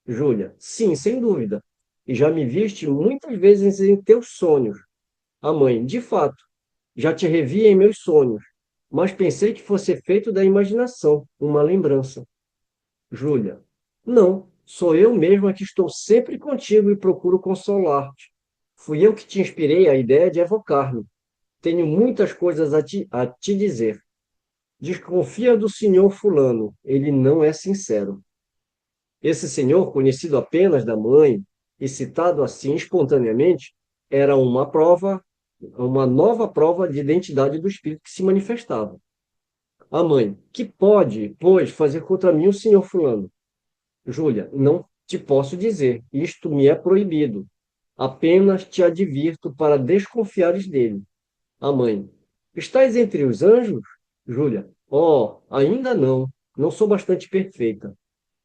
Júlia, sim, sem dúvida. E já me viste muitas vezes em teus sonhos. A mãe, de fato, já te revi em meus sonhos, mas pensei que fosse feito da imaginação, uma lembrança. Júlia, não, sou eu mesma que estou sempre contigo e procuro consolar-te. Fui eu que te inspirei a ideia de evocar-me. Tenho muitas coisas a te dizer. Desconfia do senhor fulano, ele não é sincero. Esse senhor, conhecido apenas da mãe e citado assim espontaneamente, era uma nova prova de identidade do espírito que se manifestava. A mãe, que pode, pois, fazer contra mim o senhor fulano? Júlia, não te posso dizer, isto me é proibido. Apenas te advirto para desconfiares dele. A mãe, estás entre os anjos? Júlia, oh, ainda não, não sou bastante perfeita.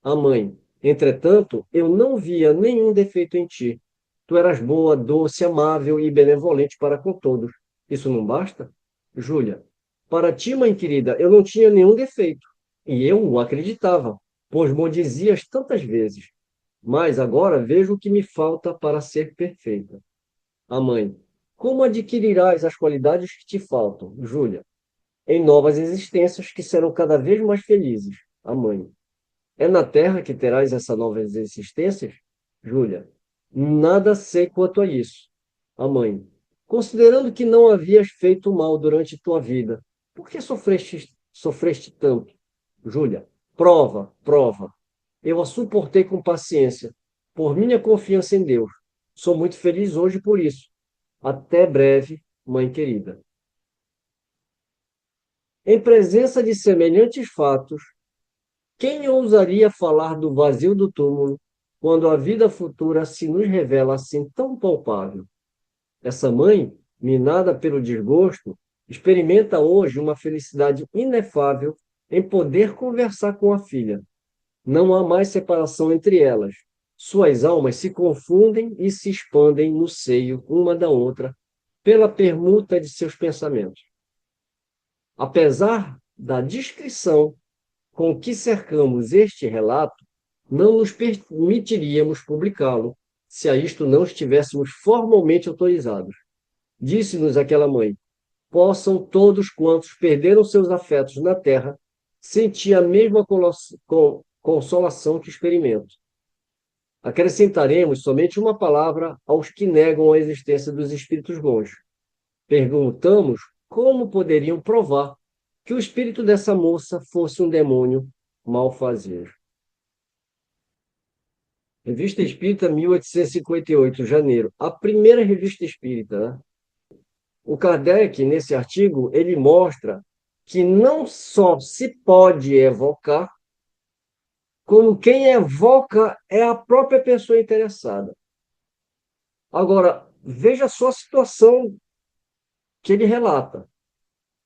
A mãe, entretanto, eu não via nenhum defeito em ti. Tu eras boa, doce, amável e benevolente para com todos. Isso não basta? Júlia, para ti, mãe querida, eu não tinha nenhum defeito. E eu o acreditava, pois me dizias tantas vezes. Mas agora vejo o que me falta para ser perfeita. A mãe, Como adquirirás as qualidades que te faltam, Júlia? Em novas existências que serão cada vez mais felizes. A mãe. É na Terra que terás essas novas existências? Júlia. Nada sei quanto a isso. A mãe. Considerando que não havias feito mal durante tua vida, por que sofreste tanto? Júlia. Prova, prova. Eu a suportei com paciência, por minha confiança em Deus. Sou muito feliz hoje por isso. Até breve, mãe querida. Em presença de semelhantes fatos, quem ousaria falar do vazio do túmulo quando a vida futura se nos revela assim tão palpável? Essa mãe, minada pelo desgosto, experimenta hoje uma felicidade inefável em poder conversar com a filha. Não há mais separação entre elas. Suas almas se confundem e se expandem no seio uma da outra pela permuta de seus pensamentos. Apesar da descrição com que cercamos este relato, não nos permitiríamos publicá-lo se a isto não estivéssemos formalmente autorizados. Disse-nos aquela mãe: possam todos quantos perderam seus afetos na terra sentir a mesma consolação que experimento. Acrescentaremos somente uma palavra aos que negam a existência dos espíritos bons. Perguntamos como poderiam provar que o espírito dessa moça fosse um demônio malfazejo. Revista Espírita, 1858, janeiro. A primeira revista espírita, né? O Kardec, nesse artigo, ele mostra que não só se pode evocar, como quem evoca é a própria pessoa interessada. Agora, veja só a situação que ele relata.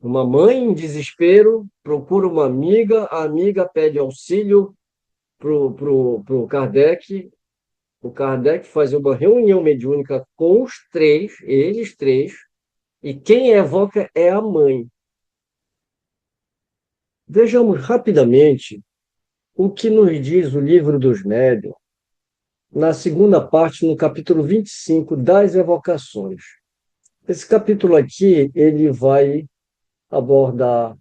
Uma mãe em desespero procura uma amiga, a amiga pede auxílio pro Kardec. O Kardec faz uma reunião mediúnica com os três, eles três, e quem evoca é a mãe. Vejamos rapidamente o que nos diz o Livro dos Médiuns, na segunda parte, no capítulo 25 das evocações. Esse capítulo aqui, ele vai abordar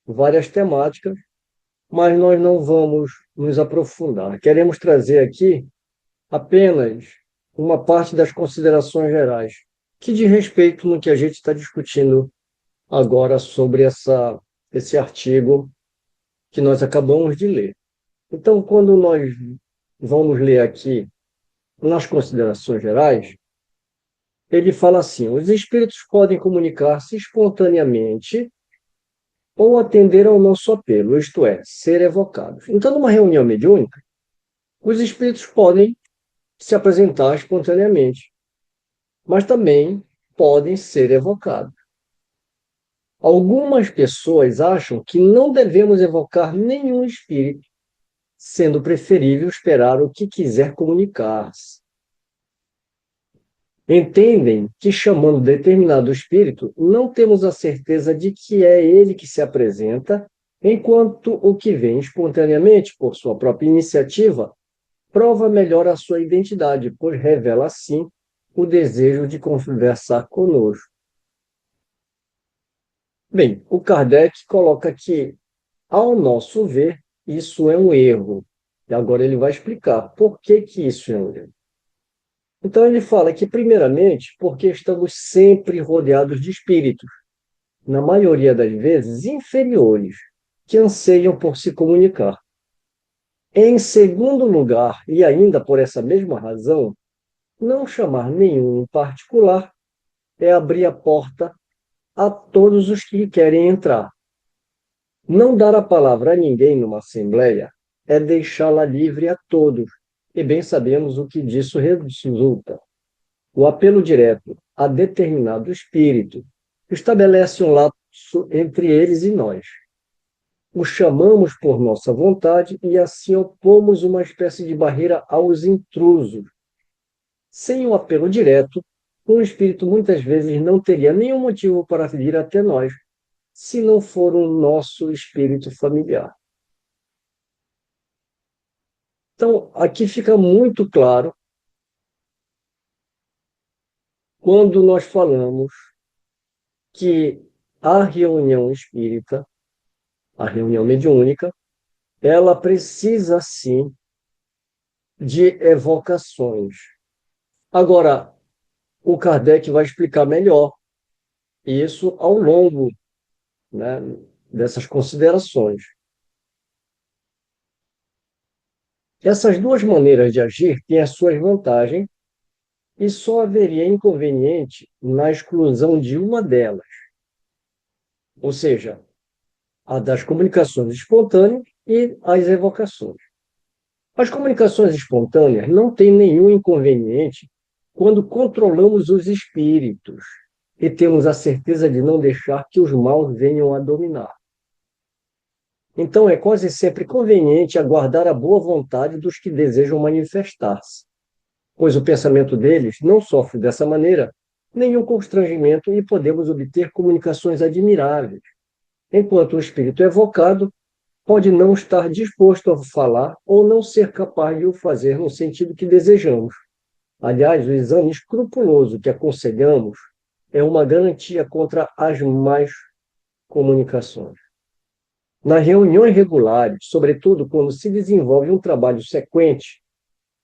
várias temáticas, mas nós não vamos nos aprofundar. Queremos trazer aqui apenas uma parte das considerações gerais, que diz respeito no que a gente está discutindo agora sobre esse artigo que nós acabamos de ler. Então, quando nós vamos ler aqui nas considerações gerais, ele fala assim: os espíritos podem comunicar-se espontaneamente ou atender ao nosso apelo, isto é, ser evocados. Então, numa reunião mediúnica, os espíritos podem se apresentar espontaneamente, mas também podem ser evocados. Algumas pessoas acham que não devemos evocar nenhum espírito, sendo preferível esperar o que quiser comunicar-se. Entendem que, chamando determinado espírito, não temos a certeza de que é ele que se apresenta, enquanto o que vem espontaneamente, por sua própria iniciativa, prova melhor a sua identidade, pois revela, assim, o desejo de conversar conosco. Bem, o Kardec coloca que, ao nosso ver, isso é um erro. E agora ele vai explicar por que isso é um erro. Então ele fala que, primeiramente, porque estamos sempre rodeados de espíritos, na maioria das vezes inferiores, que anseiam por se comunicar. Em segundo lugar, e ainda por essa mesma razão, não chamar nenhum em particular é abrir a porta a todos os que querem entrar. Não dar a palavra a ninguém numa assembleia é deixá-la livre a todos, e bem sabemos o que disso resulta. O apelo direto a determinado espírito estabelece um laço entre eles e nós. O chamamos por nossa vontade e assim opomos uma espécie de barreira aos intrusos. Sem o apelo direto, um espírito muitas vezes não teria nenhum motivo para vir até nós, se não for o nosso espírito familiar. Então, aqui fica muito claro quando nós falamos que a reunião espírita, a reunião mediúnica, ela precisa, sim, de evocações. Agora, o Kardec vai explicar melhor isso ao longo, né, dessas considerações. Essas duas maneiras de agir têm as suas vantagens e só haveria inconveniente na exclusão de uma delas, ou seja, a das comunicações espontâneas e as evocações. As comunicações espontâneas não têm nenhum inconveniente quando controlamos os espíritos e temos a certeza de não deixar que os maus venham a dominar. Então, é quase sempre conveniente aguardar a boa vontade dos que desejam manifestar-se, pois o pensamento deles não sofre dessa maneira nenhum constrangimento e podemos obter comunicações admiráveis, enquanto o espírito evocado pode não estar disposto a falar ou não ser capaz de o fazer no sentido que desejamos. Aliás, o exame escrupuloso que aconselhamos é uma garantia contra as más comunicações. Nas reuniões regulares, sobretudo quando se desenvolve um trabalho sequente,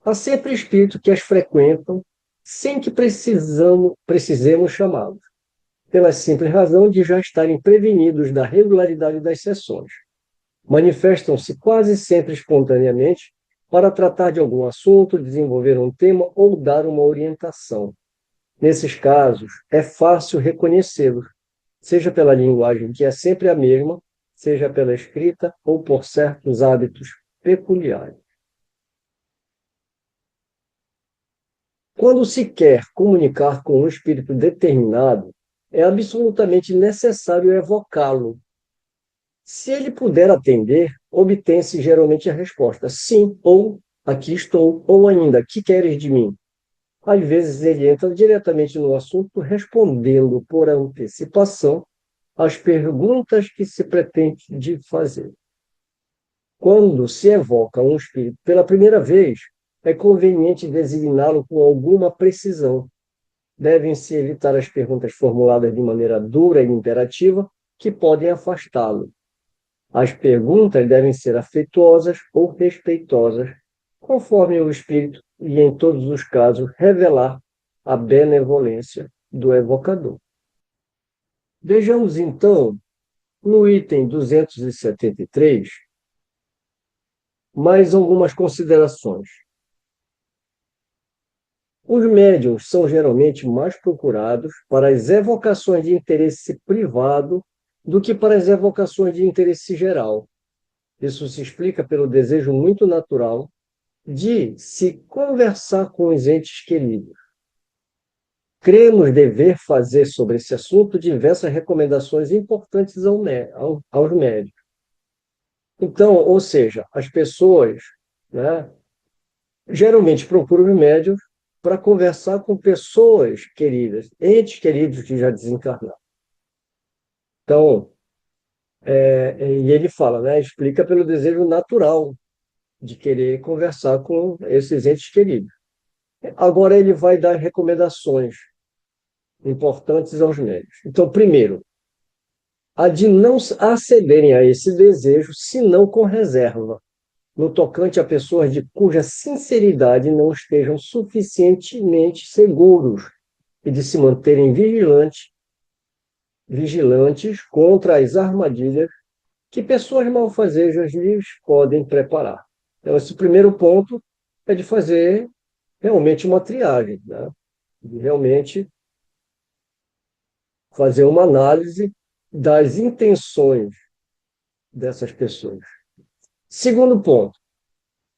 há sempre espíritos que as frequentam sem que precisemos chamá-los, pela simples razão de já estarem prevenidos da regularidade das sessões. Manifestam-se quase sempre espontaneamente para tratar de algum assunto, desenvolver um tema ou dar uma orientação. Nesses casos, é fácil reconhecê-los, seja pela linguagem, que é sempre a mesma, seja pela escrita ou por certos hábitos peculiares. Quando se quer comunicar com um espírito determinado, é absolutamente necessário evocá-lo. Se ele puder atender, obtém-se geralmente a resposta sim, ou aqui estou, ou ainda, que queres de mim? Às vezes ele entra diretamente no assunto, respondendo por antecipação as perguntas que se pretende fazer. Quando se evoca um espírito pela primeira vez, é conveniente designá-lo com alguma precisão. Devem-se evitar as perguntas formuladas de maneira dura e imperativa, que podem afastá-lo. As perguntas devem ser afetuosas ou respeitosas, conforme o espírito, e, em todos os casos, revelar a benevolência do evocador. Vejamos, então, no item 273, mais algumas considerações. Os médiuns são geralmente mais procurados para as evocações de interesse privado do que para as evocações de interesse geral. Isso se explica pelo desejo muito natural de se conversar com os entes queridos. Cremos dever fazer sobre esse assunto diversas recomendações importantes aos médiuns. Então, ou seja, as pessoas, né, geralmente procuram os médiuns para conversar com pessoas queridas, entes queridos que já desencarnaram. Então, e ele fala, né, explica pelo desejo natural de querer conversar com esses entes queridos. Agora ele vai dar recomendações importantes aos médiuns. Então, primeiro, a de não acederem a esse desejo, senão com reserva, no tocante a pessoas de cuja sinceridade não estejam suficientemente seguros e de se manterem vigilantes contra as armadilhas que pessoas malfazejas lhes podem preparar. Então, esse primeiro ponto é de fazer realmente uma triagem, né? De realmente fazer uma análise das intenções dessas pessoas. Segundo ponto,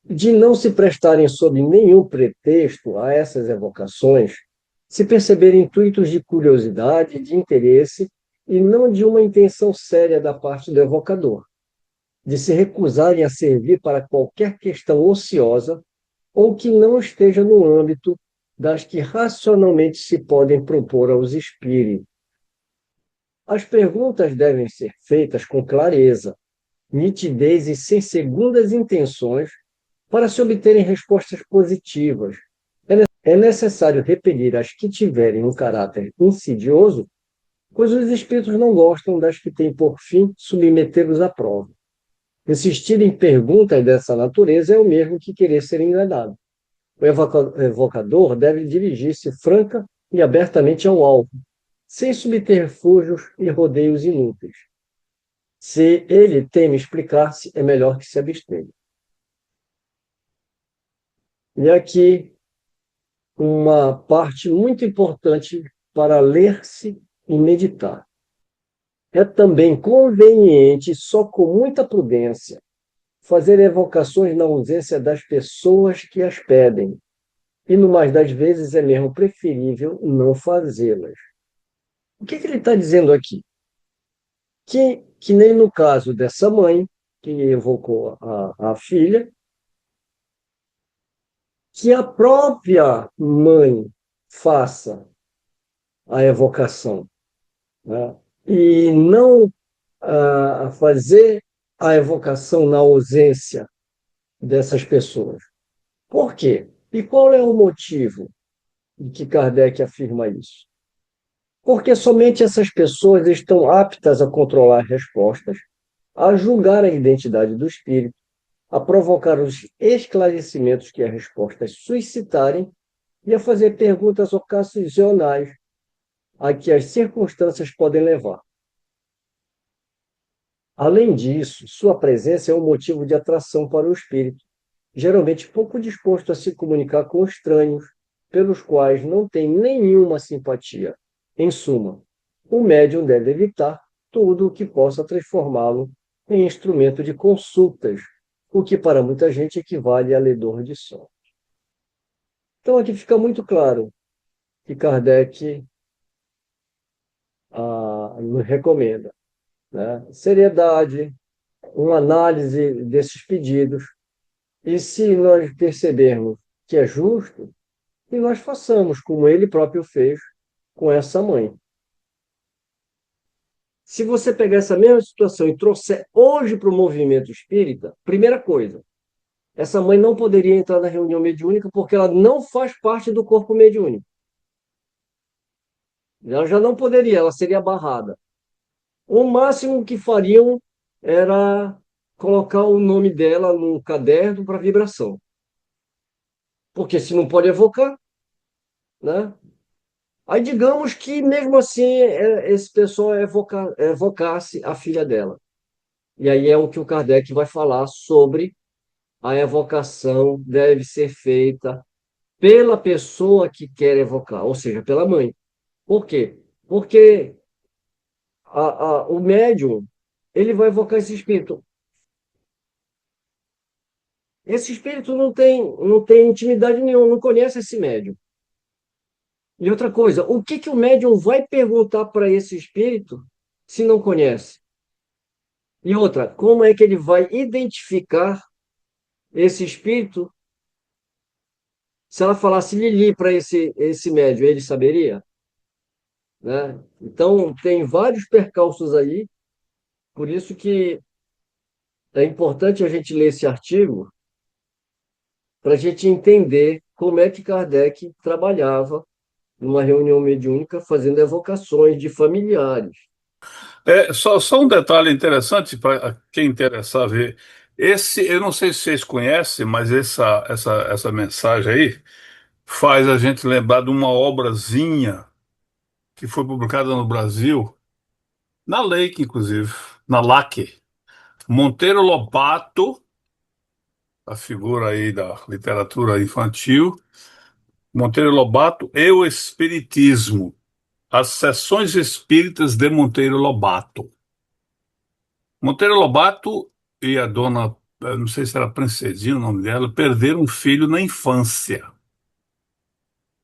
de não se prestarem sob nenhum pretexto a essas evocações, se perceberem intuitos de curiosidade, de interesse, e não de uma intenção séria da parte do evocador, de se recusarem a servir para qualquer questão ociosa ou que não esteja no âmbito das que racionalmente se podem propor aos espíritos. As perguntas devem ser feitas com clareza, nitidez e sem segundas intenções para se obterem respostas positivas. é necessário repelir as que tiverem um caráter insidioso, pois os espíritos não gostam das que têm por fim submetê-los à prova. Insistir em perguntas dessa natureza é o mesmo que querer ser enganado. O evocador deve dirigir-se franca e abertamente ao alvo, sem subterfúgios e rodeios inúteis. Se ele teme explicar-se, é melhor que se abstenha. E aqui uma parte muito importante para ler-se e meditar. É também conveniente, só com muita prudência, fazer evocações na ausência das pessoas que as pedem, e no mais das vezes é mesmo preferível não fazê-las. O que ele está dizendo aqui? Que nem no caso dessa mãe, que evocou a filha, que a própria mãe faça a evocação, né? E não fazer a evocação na ausência dessas pessoas. Por quê? E qual é o motivo de que Kardec afirma isso? Porque somente essas pessoas estão aptas a controlar respostas, a julgar a identidade do espírito, a provocar os esclarecimentos que as respostas suscitarem e a fazer perguntas ocasionais a que as circunstâncias podem levar. Além disso, sua presença é um motivo de atração para o espírito, geralmente pouco disposto a se comunicar com estranhos, pelos quais não tem nenhuma simpatia. Em suma, o médium deve evitar tudo o que possa transformá-lo em instrumento de consultas, o que para muita gente equivale a ledor de som. Então aqui fica muito claro que Kardec nos recomenda, né? Seriedade, uma análise desses pedidos, e se nós percebermos que é justo, que nós façamos como ele próprio fez com essa mãe. Se você pegar essa mesma situação e trouxer hoje para o movimento espírita, primeira coisa, essa mãe não poderia entrar na reunião mediúnica porque ela não faz parte do corpo mediúnico. Ela já não poderia, ela seria barrada. O máximo que fariam era colocar o nome dela num caderno para vibração. Porque se não pode evocar, né? Aí digamos que mesmo assim esse pessoal evocasse a filha dela. E aí é o que o Kardec vai falar sobre a evocação deve ser feita pela pessoa que quer evocar, ou seja, pela mãe. Por quê? Porque o médium ele vai evocar esse espírito. Esse espírito não tem intimidade nenhuma, não conhece esse médium. E outra coisa, o que o médium vai perguntar para esse espírito se não conhece? E outra, como é que ele vai identificar esse espírito? Se ela falasse Lili para esse médium, ele saberia? Né? Então, tem vários percalços aí, por isso que é importante a gente ler esse artigo para a gente entender como é que Kardec trabalhava numa reunião mediúnica fazendo evocações de familiares. Só um detalhe interessante para quem interessar ver. Eu não sei se vocês conhecem, mas essa mensagem aí faz a gente lembrar de uma obrazinha que foi publicada no Brasil, na Leic, inclusive, na LAC. Monteiro Lobato, a figura aí da literatura infantil, Monteiro Lobato e o Espiritismo, as Sessões Espíritas de Monteiro Lobato. Monteiro Lobato e a dona, não sei se era Princesinha o nome dela, perderam um filho na infância.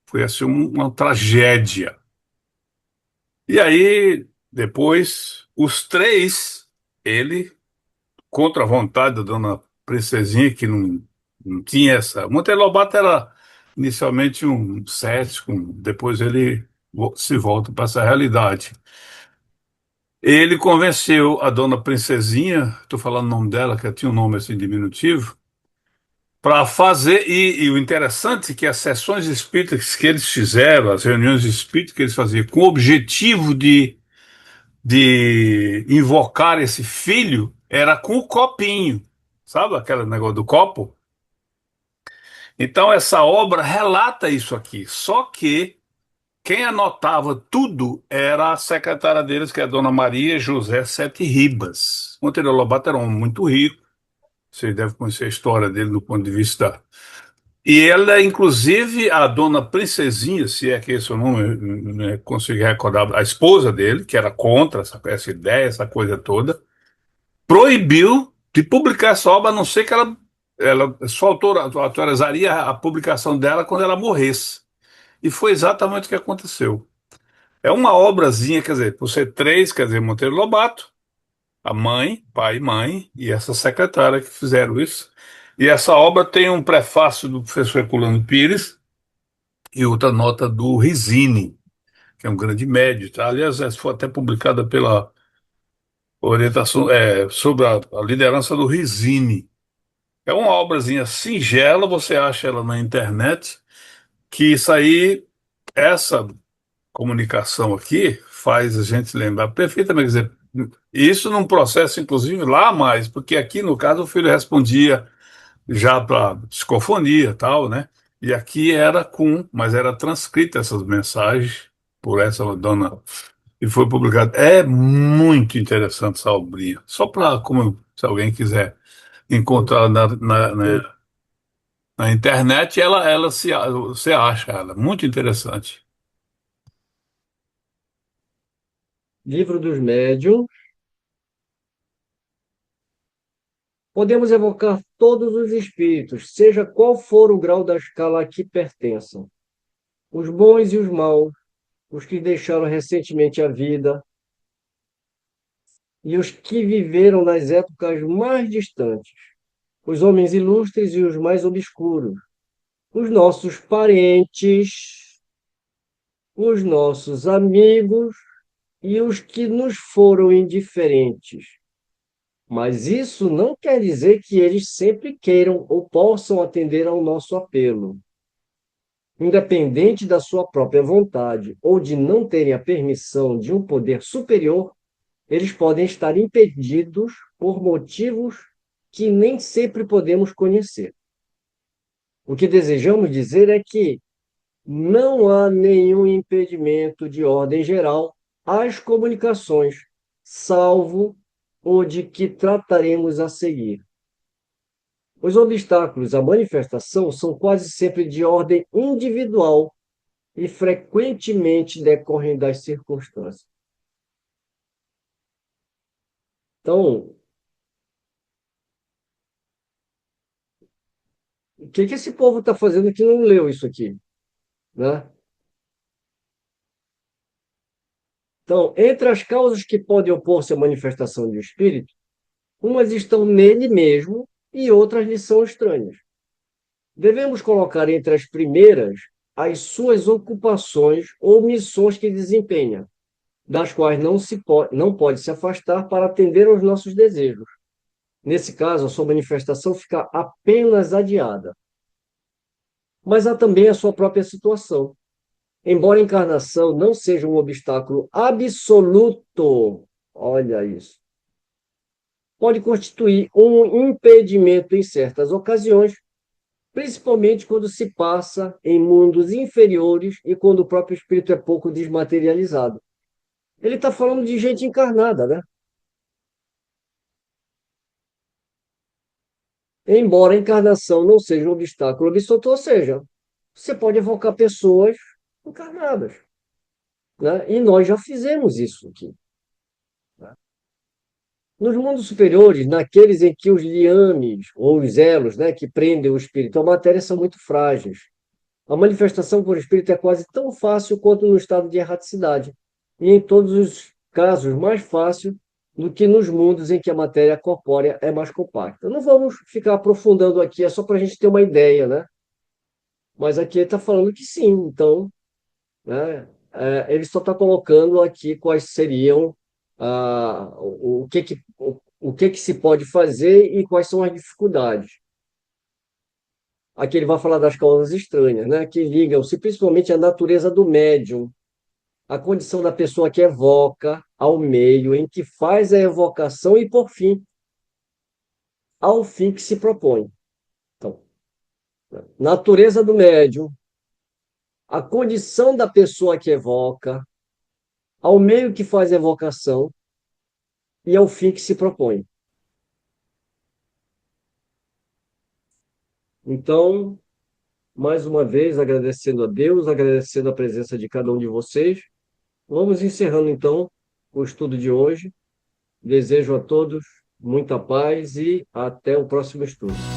Foi assim uma tragédia. E aí, depois, os três, ele, contra a vontade da dona Princesinha, que não tinha essa. Monteiro Lobato era inicialmente um cético, depois ele se volta para essa realidade. Ele convenceu a dona Princesinha, estou falando o nome dela, que tinha um nome assim diminutivo, para fazer, e o interessante é que as sessões espíritas que eles fizeram, as reuniões espíritas que eles faziam, com o objetivo de invocar esse filho, era com o copinho, sabe aquele negócio do copo? Então essa obra relata isso aqui, só que quem anotava tudo era a secretária deles, que é a dona Maria José Sete Ribas. Monteiro Lobato era um homem muito rico, vocês devem conhecer a história dele do ponto de vista. E ela, inclusive, a dona Princesinha, se é que esse é o nome, não consegui recordar, a esposa dele, que era contra essa ideia, essa coisa toda, proibiu de publicar essa obra, a não ser que ela só autorizaria a publicação dela quando ela morresse. E foi exatamente o que aconteceu. É uma obrazinha, quer dizer, por ser três, quer dizer, Monteiro Lobato, a mãe, pai e mãe, e essa secretária que fizeram isso. E essa obra tem um prefácio do professor Herculano Pires e outra nota do Rizzini, que é um grande médio, tá? Aliás, essa foi até publicada pela orientação, sobre a liderança do Rizzini. É uma obrazinha singela, você acha ela na internet, que isso aí, essa comunicação aqui faz a gente lembrar perfeitamente, quer dizer, isso num processo, inclusive, lá mais, porque aqui, no caso, o filho respondia já para psicofonia e tal, né? E aqui era mas era transcrita essas mensagens por essa dona e foi publicado. É muito interessante essa obrinha. Só para, como se alguém quiser encontrar na internet, você acha ela. Muito interessante. Livro dos Médiuns. Podemos evocar todos os espíritos, seja qual for o grau da escala a que pertençam. Os bons e os maus, os que deixaram recentemente a vida e os que viveram nas épocas mais distantes. Os homens ilustres e os mais obscuros. Os nossos parentes, os nossos amigos e os que nos foram indiferentes. Mas isso não quer dizer que eles sempre queiram ou possam atender ao nosso apelo. Independente da sua própria vontade ou de não terem a permissão de um poder superior, eles podem estar impedidos por motivos que nem sempre podemos conhecer. O que desejamos dizer é que não há nenhum impedimento de ordem geral às comunicações, salvo o de que trataremos a seguir. Os obstáculos à manifestação são quase sempre de ordem individual e frequentemente decorrem das circunstâncias. Então, o que esse povo está fazendo que não leu isso aqui, né? Então, entre as causas que podem opor-se à manifestação de um espírito, umas estão nele mesmo e outras lhe são estranhas. Devemos colocar entre as primeiras as suas ocupações ou missões que desempenha, das quais não pode se afastar para atender aos nossos desejos. Nesse caso, a sua manifestação fica apenas adiada. Mas há também a sua própria situação. Embora a encarnação não seja um obstáculo absoluto, olha isso, pode constituir um impedimento em certas ocasiões, principalmente quando se passa em mundos inferiores e quando o próprio espírito é pouco desmaterializado. Ele está falando de gente encarnada, né? Embora a encarnação não seja um obstáculo absoluto, ou seja, você pode evocar pessoas encarnadas, né? E nós já fizemos isso aqui. Nos mundos superiores, naqueles em que os liames, ou os elos, né, que prendem o espírito à matéria, são muito frágeis. A manifestação por espírito é quase tão fácil quanto no estado de erraticidade, e em todos os casos mais fácil do que nos mundos em que a matéria corpórea é mais compacta. Não vamos ficar aprofundando aqui, é só para a gente ter uma ideia, né? Mas aqui ele está falando que sim, então, né, ele só está colocando aqui quais seriam o que que se pode fazer e quais são as dificuldades. aqui ele vai falar das causas estranhas, né, que ligam-se principalmente à natureza do médium, a condição da pessoa que evoca, ao meio em que faz a evocação e, por fim, ao fim que se propõe. Então, natureza do médium, a condição da pessoa que evoca, ao meio que faz a evocação e ao fim que se propõe. Então, mais uma vez, agradecendo a Deus, agradecendo a presença de cada um de vocês, vamos encerrando então o estudo de hoje. Desejo a todos muita paz e até o próximo estudo.